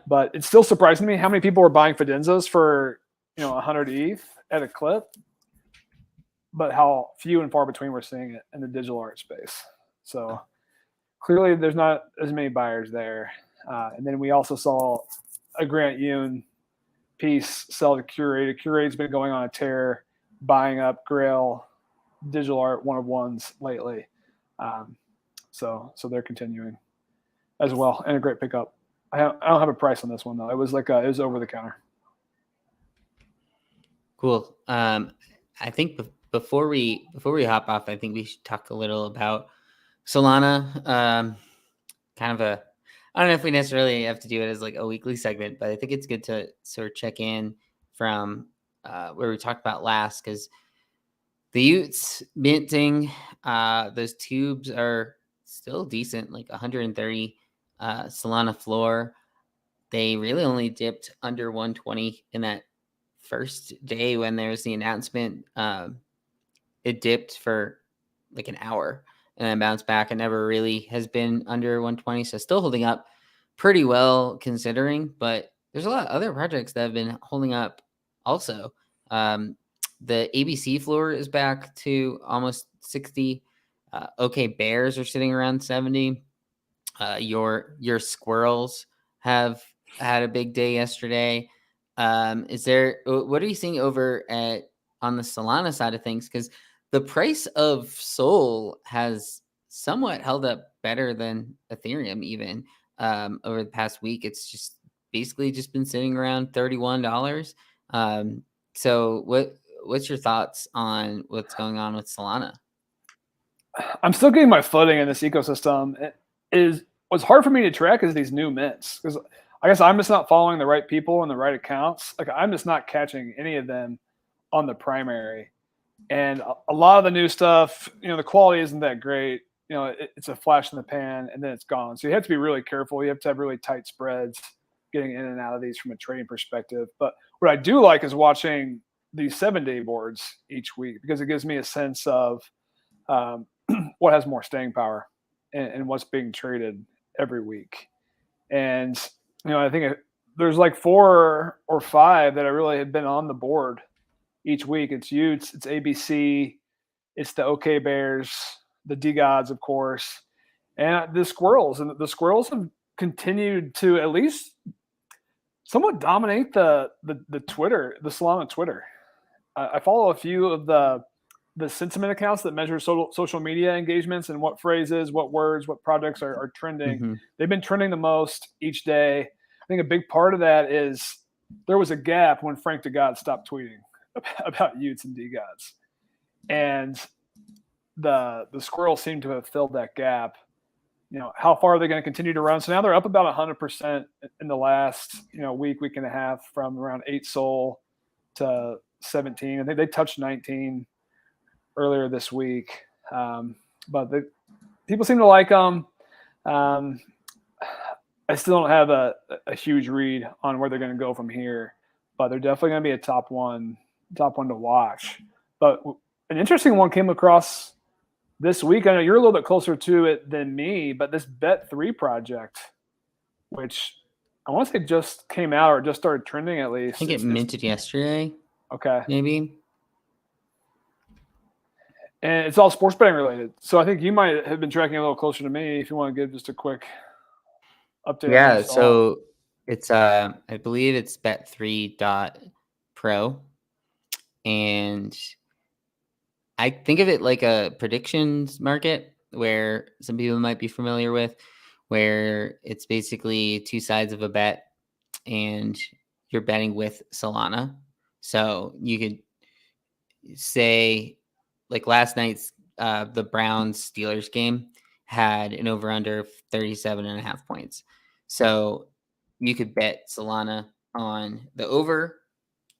But it's still surprising to me how many people are buying Fidenzas for 100 ETH at a clip, but how few and far between we're seeing it in the digital art space. So clearly there's not as many buyers there. And then we also saw a Grant Yoon piece sell to Curate. Curate's been going on a tear, buying up Grail digital art one-of-ones lately. So they're continuing as well, and a great pickup. I don't have a price on this one though. It was it was over the counter. Cool. I think before we hop off, I think we should talk a little about Solana. Kind of a, I don't know if we necessarily have to do it as like a weekly segment, but I think it's good to sort of check in from where we talked about last, because the Utes minting, those tubes are still decent, like 130 Solana floor. They really only dipped under 120 in that first day when there was the announcement. It dipped for like an hour and then bounced back. It never really has been under 120, so still holding up pretty well considering. But there's a lot of other projects that have been holding up also. The ABC floor is back to almost 60. Okay, Bears are sitting around 70. Your squirrels have had a big day yesterday. What are you seeing over on the Solana side of things? Because the price of Sol has somewhat held up better than Ethereum even over the past week. It's just basically just been sitting around $31. So what's your thoughts on what's going on with Solana? I'm still getting my footing in this ecosystem. What's hard for me to track is these new mints, because I guess I'm just not following the right people and the right accounts. Like I'm just not catching any of them on the primary, and a lot of the new stuff, the quality isn't that great. It's a flash in the pan and then it's gone. So you have to be really careful. You have to have really tight spreads getting in and out of these from a trading perspective. But what I do like is watching these 7-day boards each week, because it gives me a sense of what has more staying power and what's being traded every week. And I think there's like 4 or 5 that I really have been on the board each week. It's Utes, it's ABC, it's the OK Bears, the D Gods, of course, and the Squirrels. And the Squirrels have continued to at least somewhat dominate the Twitter, the Solana Twitter. I follow a few of the sentiment accounts that measure social media engagements and what phrases, what words, what projects are trending. Mm-hmm. They've been trending the most each day. I think a big part of that is there was a gap when Frank DeGod stopped tweeting about Utes and D-Gods. And the Squirrels seem to have filled that gap. How far are they going to continue to run? So now they're up about 100% in the last, week and a half, from around 8 Sol to 17. I think they touched 19 earlier this week. But people seem to like them. I still don't have a huge read on where they're going to go from here, but they're definitely going to be a top one to watch. But an interesting one came across this week. I know you're a little bit closer to it than me, but this Bet3 project, which I want to say just came out or just started trending at least. I think it minted yesterday. Okay. Maybe. And it's all sports betting related. So I think you might have been tracking a little closer to me if you want to give just a quick update. Yeah, so it's I believe it's bet3.pro, and I think of it like a predictions market, where some people might be familiar with, where it's basically 2 sides of a bet and you're betting with Solana. So you could say, like last night's the Browns Steelers game had an over under 37.5 points. So you could bet Solana on the over,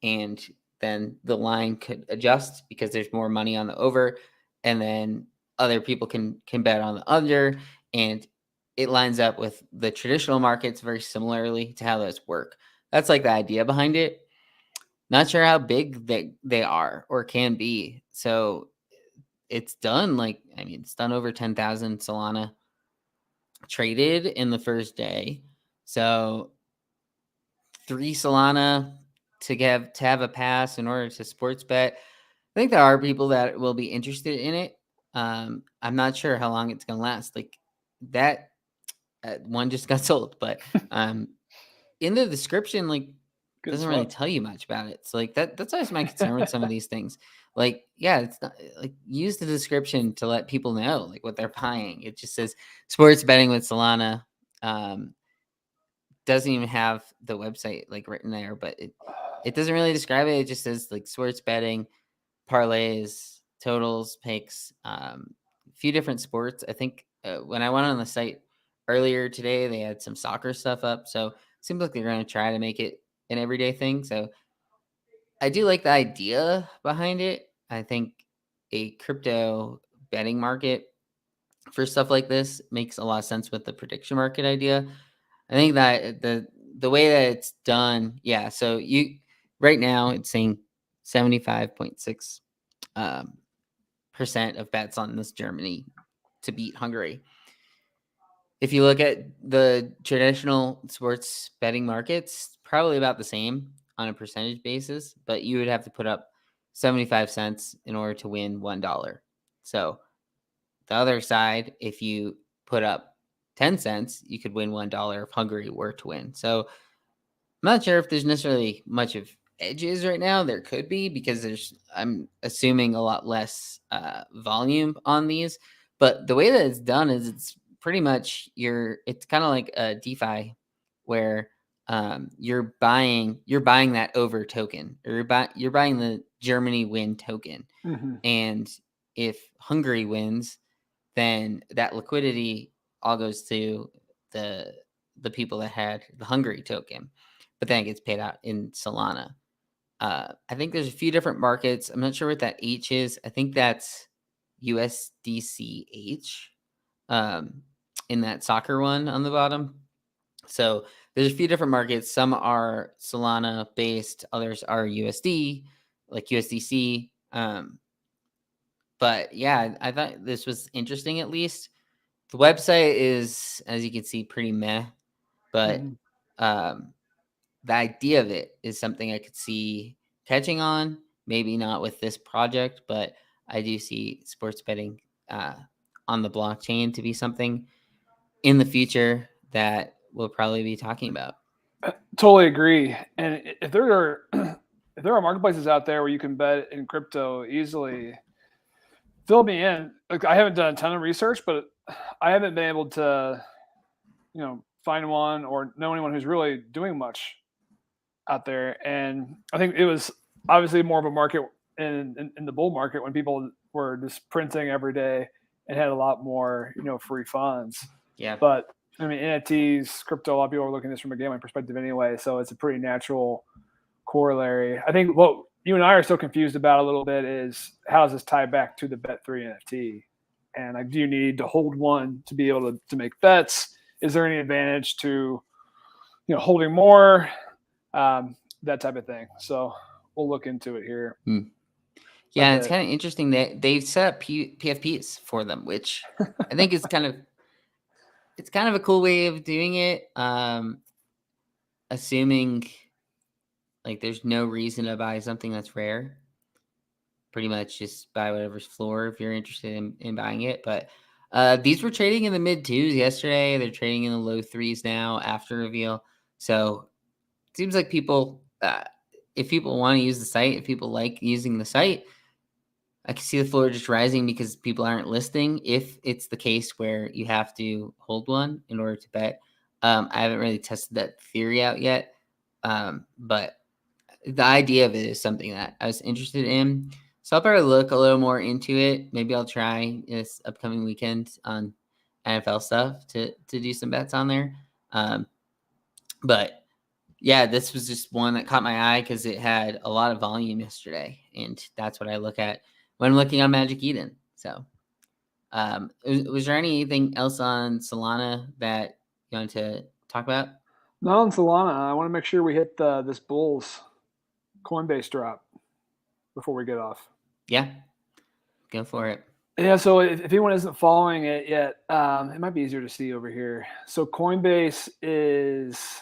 and then the line could adjust because there's more money on the over, and then other people can bet on the under, and it lines up with the traditional markets very similarly to how those work. That's like the idea behind it. Not sure how big they are or can be. So it's done it's done over 10,000 Solana traded in the first day. So 3 Solana to have a pass in order to sports bet. I think there are people that will be interested in it. I'm not sure how long it's gonna last. Like that one just got sold, but in the description, doesn't really tell you much about it. So that's always my concern with some of these things. It's not use the description to let people know what they're buying. It just says sports betting with Solana. doesn't even have the website like written there, but it doesn't really describe it. It just says like sports betting, parlays, totals, picks, a few different sports. I think when I went on the site earlier today, they had some soccer stuff up. So it seems like they're going to try to make it an everyday thing. So I do like the idea behind it. I think a crypto betting market for stuff like this makes a lot of sense with the prediction market idea. I think that the way that it's done, yeah. So you right now it's saying 75.6 percent of bets on this Germany to beat Hungary. If you look at the traditional sports betting markets, probably about the same on a percentage basis, but you would have to put up 75 cents in order to win $1. So the other side, if you put up 10 cents, you could win $1 if Hungary were to win. So I'm not sure if there's necessarily much of edges right now. There could be because I'm assuming a lot less volume on these. But the way that it's done is it's pretty much it's kind of like a DeFi where you're buying that over token, or you're buying the Germany win token. Mm-hmm. And if Hungary wins, then that liquidity all goes to the people that had the Hungary token, but then it gets paid out in Solana. I think there's a few different markets. I'm not sure what that H is. I think that's USDCH in that soccer one on the bottom. So there's a few different markets. Some are Solana based, others are USD, like USDC. But yeah, I thought this was interesting at least. The website is, as you can see, pretty meh, but the idea of it is something I could see catching on. Maybe not with this project, but I do see sports betting on the blockchain to be something in the future that we'll probably be talking about. Totally agree. And if there are marketplaces out there where you can bet in crypto easily, fill me in. Like, I haven't done a ton of research, but I haven't been able to, find one or know anyone who's really doing much out there. And I think it was obviously more of a market in the bull market when people were just printing every day and had a lot more, free funds. Yeah. But I mean, NFTs, crypto, a lot of people are looking at this from a gambling perspective anyway. So it's a pretty natural corollary. I think what you and I are still confused about a little bit is how does this tie back to the Bet3 NFT? And like, do you need to hold one to be able to make bets? Is there any advantage to, holding more? That type of thing. So we'll look into it here. Yeah, it's kind of interesting that they've set up PFPs for them, which I think is kind of a cool way of doing it. Assuming like there's no reason to buy something that's rare. Pretty much just buy whatever's floor if you're interested in buying it. But these were trading in the mid 2s yesterday. They're trading in the low 3s now after reveal. So it seems like people, if people want to use the site, if people like using the site, I can see the floor just rising because people aren't listing. If it's the case where you have to hold one in order to bet, I haven't really tested that theory out yet. But the idea of it is something that I was interested in. So I'll probably look a little more into it. Maybe I'll try this upcoming weekend on NFL stuff to do some bets on there. But yeah, this was just one that caught my eye because it had a lot of volume yesterday, and that's what I look at when I'm looking on Magic Eden. So was there anything else on Solana that you wanted to talk about? Not on Solana. I want to make sure we hit this Bulls Coinbase drop before we get off. Yeah, go for it. Yeah, so if anyone isn't following it yet, it might be easier to see over here. So Coinbase is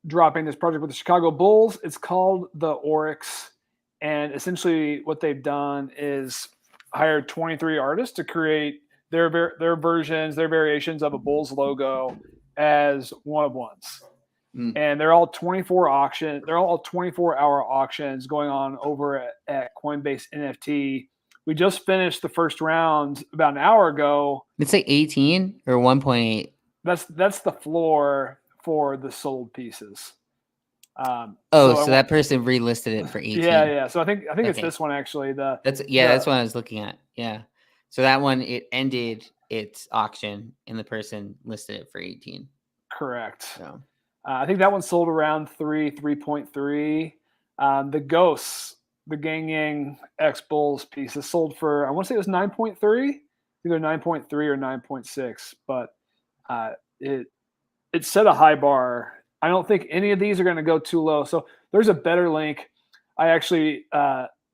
dropping this project with the Chicago Bulls. It's called the Oryx. And essentially what they've done is hired 23 artists to create their versions, their variations of a Bulls logo as one of ones. And they're all 24-hour auctions going on over at Coinbase NFT. We just finished the first round about an hour ago. It's like 18 or 1.8. That's the floor for the sold pieces. So that person relisted it for 18. Yeah. So I think it's Okay. this one actually. That's what I was looking at. Yeah. So that one, it ended its auction and the person listed it for 18. Correct. So I think that one sold around 3.3. The Ghosts, the Gang X Bulls piece is sold for, I want to say it was 9.3, either 9.3 or 9.6, but it set a high bar. I don't think any of these are going to go too low. So there's a better link. I actually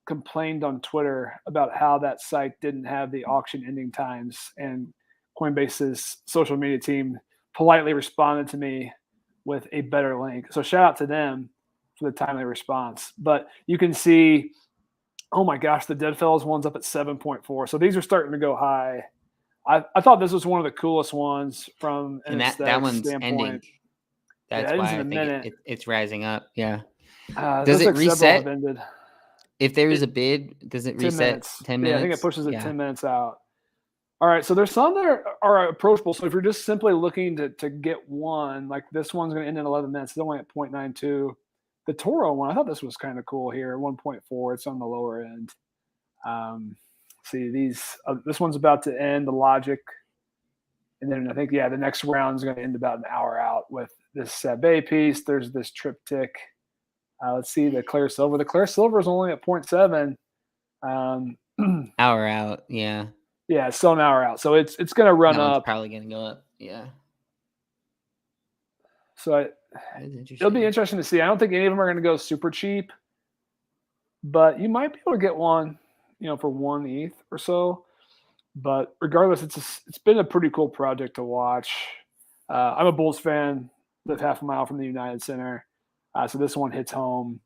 complained on Twitter about how that site didn't have the auction ending times, and Coinbase's social media team politely responded to me with a better link. So shout out to them for the timely response. But you can see, oh my gosh, the Deadfellows one's up at 7.4. So these are starting to go high. I thought this was one of the coolest ones from an that one's standpoint. Ending. That's why I think it's rising up. Yeah. Does it reset? If there is a bid, does it reset 10 minutes? Yeah, I think it pushes it 10 minutes out. All right, so there's some that are approachable. So if you're just simply looking to get one, like this one's going to end in 11 minutes. It's only at 0.92. The Toro one, I thought this was kind of cool here, 1.4. It's on the lower end. See, this one's about to end, the Logic. And then I think, the next round is going to end about an hour out with this Sabé piece. There's this Triptych. Let's see, the Clear Silver. The Clear Silver is only at 0.7. Hour out, yeah. Yeah, it's still an hour out. So it's going to run up. It's probably going to go up, yeah. So it'll be interesting to see. I don't think any of them are going to go super cheap, but you might be able to get one, for 1 ETH or so. But regardless, it's been a pretty cool project to watch. I'm a Bulls fan, live half a mile from the United Center. So this one hits home.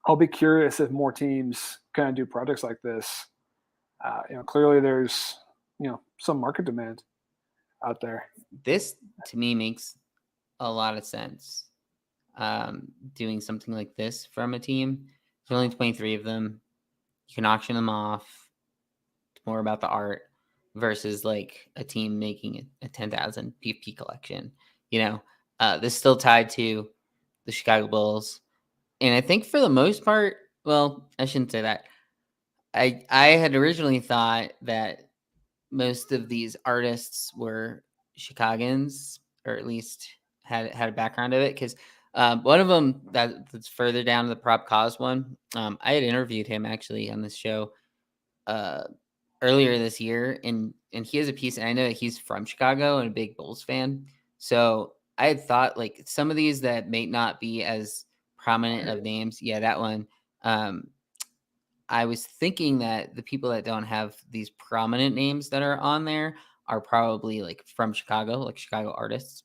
I'll be curious if more teams kind of do projects like this. Clearly there's, some market demand out there. This, to me, makes a lot of sense. Doing something like this from a team. There's only 23 of them. You can auction them off. It's more about the art versus like a team making a 10,000 PP collection. This is still tied to the Chicago Bulls. And I think for the most part, well, I shouldn't say that. I had originally thought that most of these artists were Chicagoans, or at least had a background of it. Because one of them that's further down to the Prop Cause one, I had interviewed him actually on this show earlier this year, and he has a piece, and I know that he's from Chicago and a big Bulls fan. So I had thought like some of these that may not be as prominent of names. Yeah, that one. I was thinking that the people that don't have these prominent names that are on there are probably like from Chicago, like Chicago artists.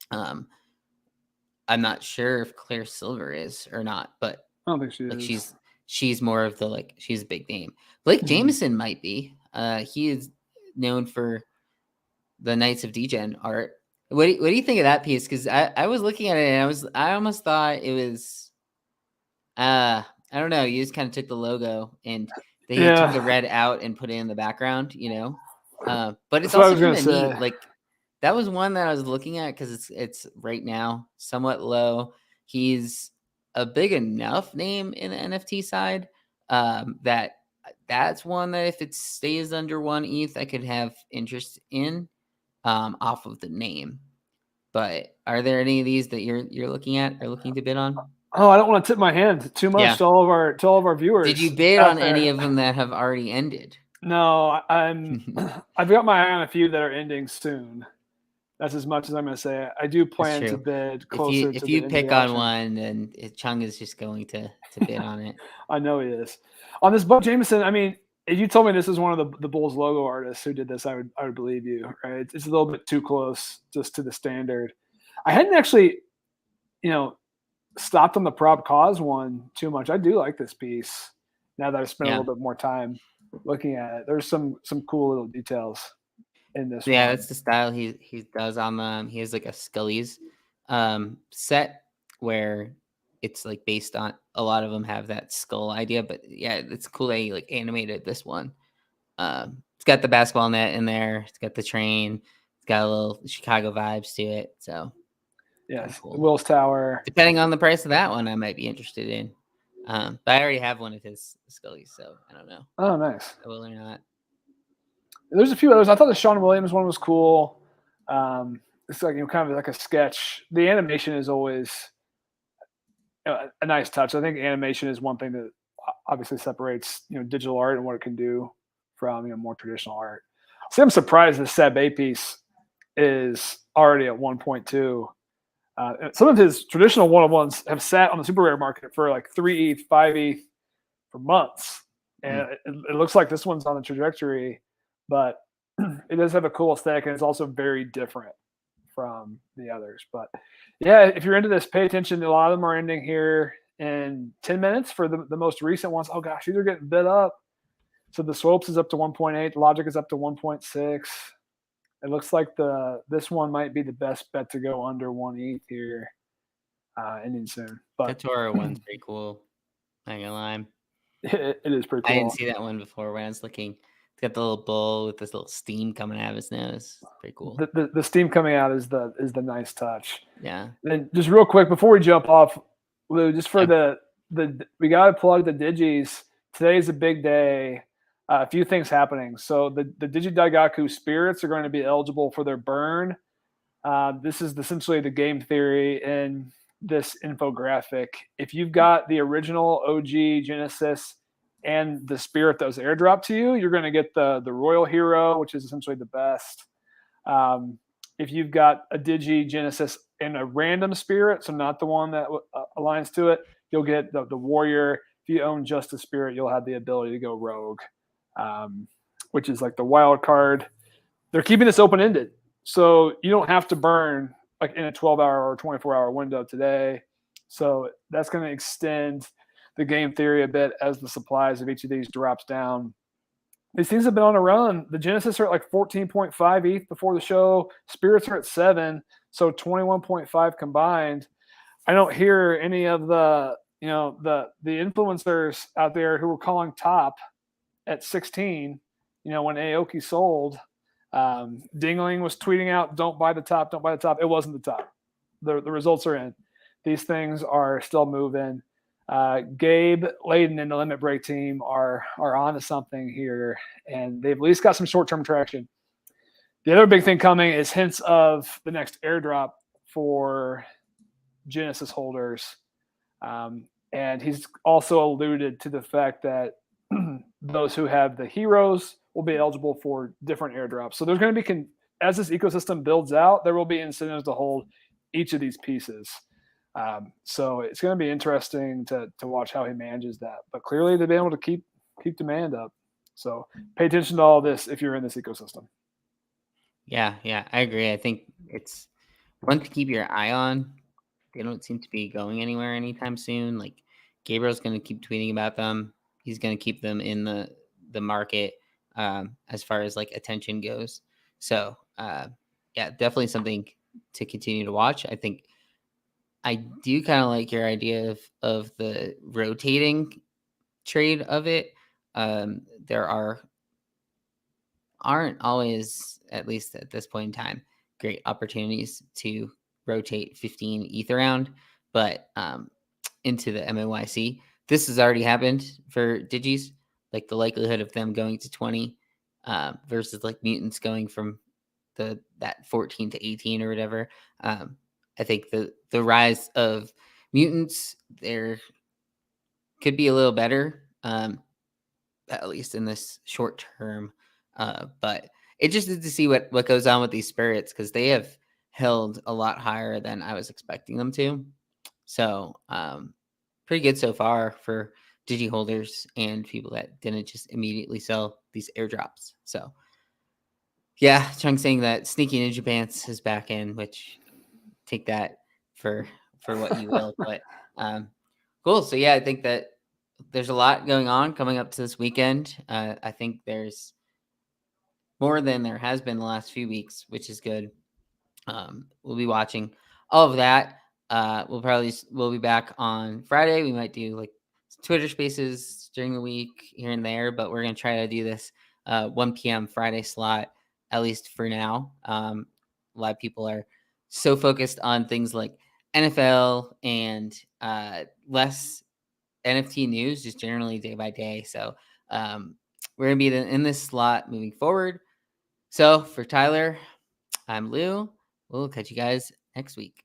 I'm not sure if Claire Silver is or not, but I don't think she is. She's more of the she's a big name. Blake Jameson might be. He is known for the Knights of Degen art. What do you think of that piece? Because I was looking at it and I almost thought it was I don't know. You just kind of took the logo and they took the red out and put it in the background, But it's also kind of neat. Like that was one that I was looking at because it's right now somewhat low. He's a big enough name in the NFT side that's one that if it stays under 1 ETH, I could have interest in off of the name. But are there any of these that you're looking at or looking to bid on? Oh, I don't want to tip my hand too much to all of our viewers. Did you bid on any of them that have already ended? No, I've got my eye on a few that are ending soon. That's as much as I'm going to say. I do plan to bid closer to if you pick on one, then Chung is just going to bid on it. I know he is. On this Buck Jameson, I mean, if you told me this is one of the Bulls logo artists who did this, I would believe you, right? It's a little bit too close just to the standard. I hadn't actually, stopped on the Prop Cause one too much. I do like this piece now that I've spent a little bit more time looking at it. There's some cool little details in this one. That's the style he does on them. He has like a Scully's set where it's like based on, a lot of them have that skull idea, but yeah, it's cool that he like animated this one. It's got the basketball net in there. It's got the train. It's got a little Chicago vibes to it. So Yes, cool. the Wills Tower. Depending on the price of that one, I might be interested in. But I already have one of his Scullies, so I don't know. Oh, nice. I will or not. There's a few others. I thought the Sean Williams one was cool. It's like kind of like a sketch. The animation is always a nice touch. I think animation is one thing that obviously separates digital art and what it can do from more traditional art. See, I'm surprised the Seb A piece is already at 1.2. Some of his traditional one-on-ones have sat on the super rare market for like 3 ETH, 5 ETH for months, and it looks like this one's on the trajectory, but it does have a cool aesthetic, and it's also very different from the others. But yeah, if you're into this, pay attention. A lot of them are ending here in 10 minutes for the most recent ones. Oh gosh, these are getting bid up. So the Swopes is up to 1.8, the Logic is up to 1.6. It looks like this one might be the best bet to go under 1 ETH here, ending soon. But the Toro one's pretty cool. Not gonna lie. It is pretty cool. I didn't see that one before when I was looking. It's got the little bull with this little steam coming out of his nose. It's pretty cool. The steam coming out is the nice touch. Yeah. And just real quick before we jump off, Lou, just for the we got to plug the Digis. Today's a big day. A few things happening. So the Digidaigaku spirits are going to be eligible for their burn. This is essentially the game theory in this infographic. If you've got the original OG Genesis and the spirit that was airdropped to you, you're going to get the Royal Hero, which is essentially the best. If you've got a Digi Genesis and a random spirit, so not the one that aligns to it, you'll get the Warrior. If you own just the spirit, you'll have the ability to go Rogue, which is like the wild card. They're keeping this open-ended, so you don't have to burn like in a 12-hour or 24-hour window today. So that's going to extend the game theory a bit as the supplies of each of these drops down. These things have been on a run. The Genesis are at like 14.5 ETH before the show. Spirits are at 7, so 21.5 combined. I don't hear any of the the influencers out there who were calling top at 16. When Aoki sold, Dingling was tweeting out, "Don't buy the top, don't buy the top." It wasn't the top. The results are in. These things are still moving. Gabe, Layden, and the Limit Break team are onto something here, and they've at least got some short-term traction. The other big thing coming is hints of the next airdrop for Genesis holders, and he's also alluded to the fact that those who have the heroes will be eligible for different airdrops. So there's going to be, as this ecosystem builds out, there will be incentives to hold each of these pieces. So it's going to be interesting to watch how he manages that. But clearly they've been able to keep demand up. So pay attention to all this if you're in this ecosystem. Yeah, I agree. I think it's one to keep your eye on. They don't seem to be going anywhere anytime soon. Like Gabriel's going to keep tweeting about them. He's going to keep them in the market as far as like attention goes. So yeah, definitely something to continue to watch. I think I do kind of like your idea of the rotating trade of it. There aren't always, at least at this point in time, great opportunities to rotate 15 ETH around, but into the MOYC. This has already happened for Digis, like the likelihood of them going to 20 versus like mutants going from that 14 to 18 or whatever. I think the rise of mutants there could be a little better, at least in this short term. But it just is to see what goes on with these spirits, because they have held a lot higher than I was expecting them to. So pretty good so far for Digi holders and people that didn't just immediately sell these airdrops. So yeah, Chung saying that Sneaky Ninja Pants is back in, which take that for what you will. But cool. So yeah, I think that there's a lot going on coming up to this weekend. I think there's more than there has been the last few weeks, which is good. We'll be watching all of that. We'll be back on Friday. We might do like Twitter Spaces during the week here and there, but we're gonna try to do this 1 p.m. Friday slot, at least for now. A lot of people are so focused on things like NFL and less NFT news, just generally day by day. So we're gonna be in this slot moving forward. So for Tyler, I'm Lou. We'll catch you guys next week.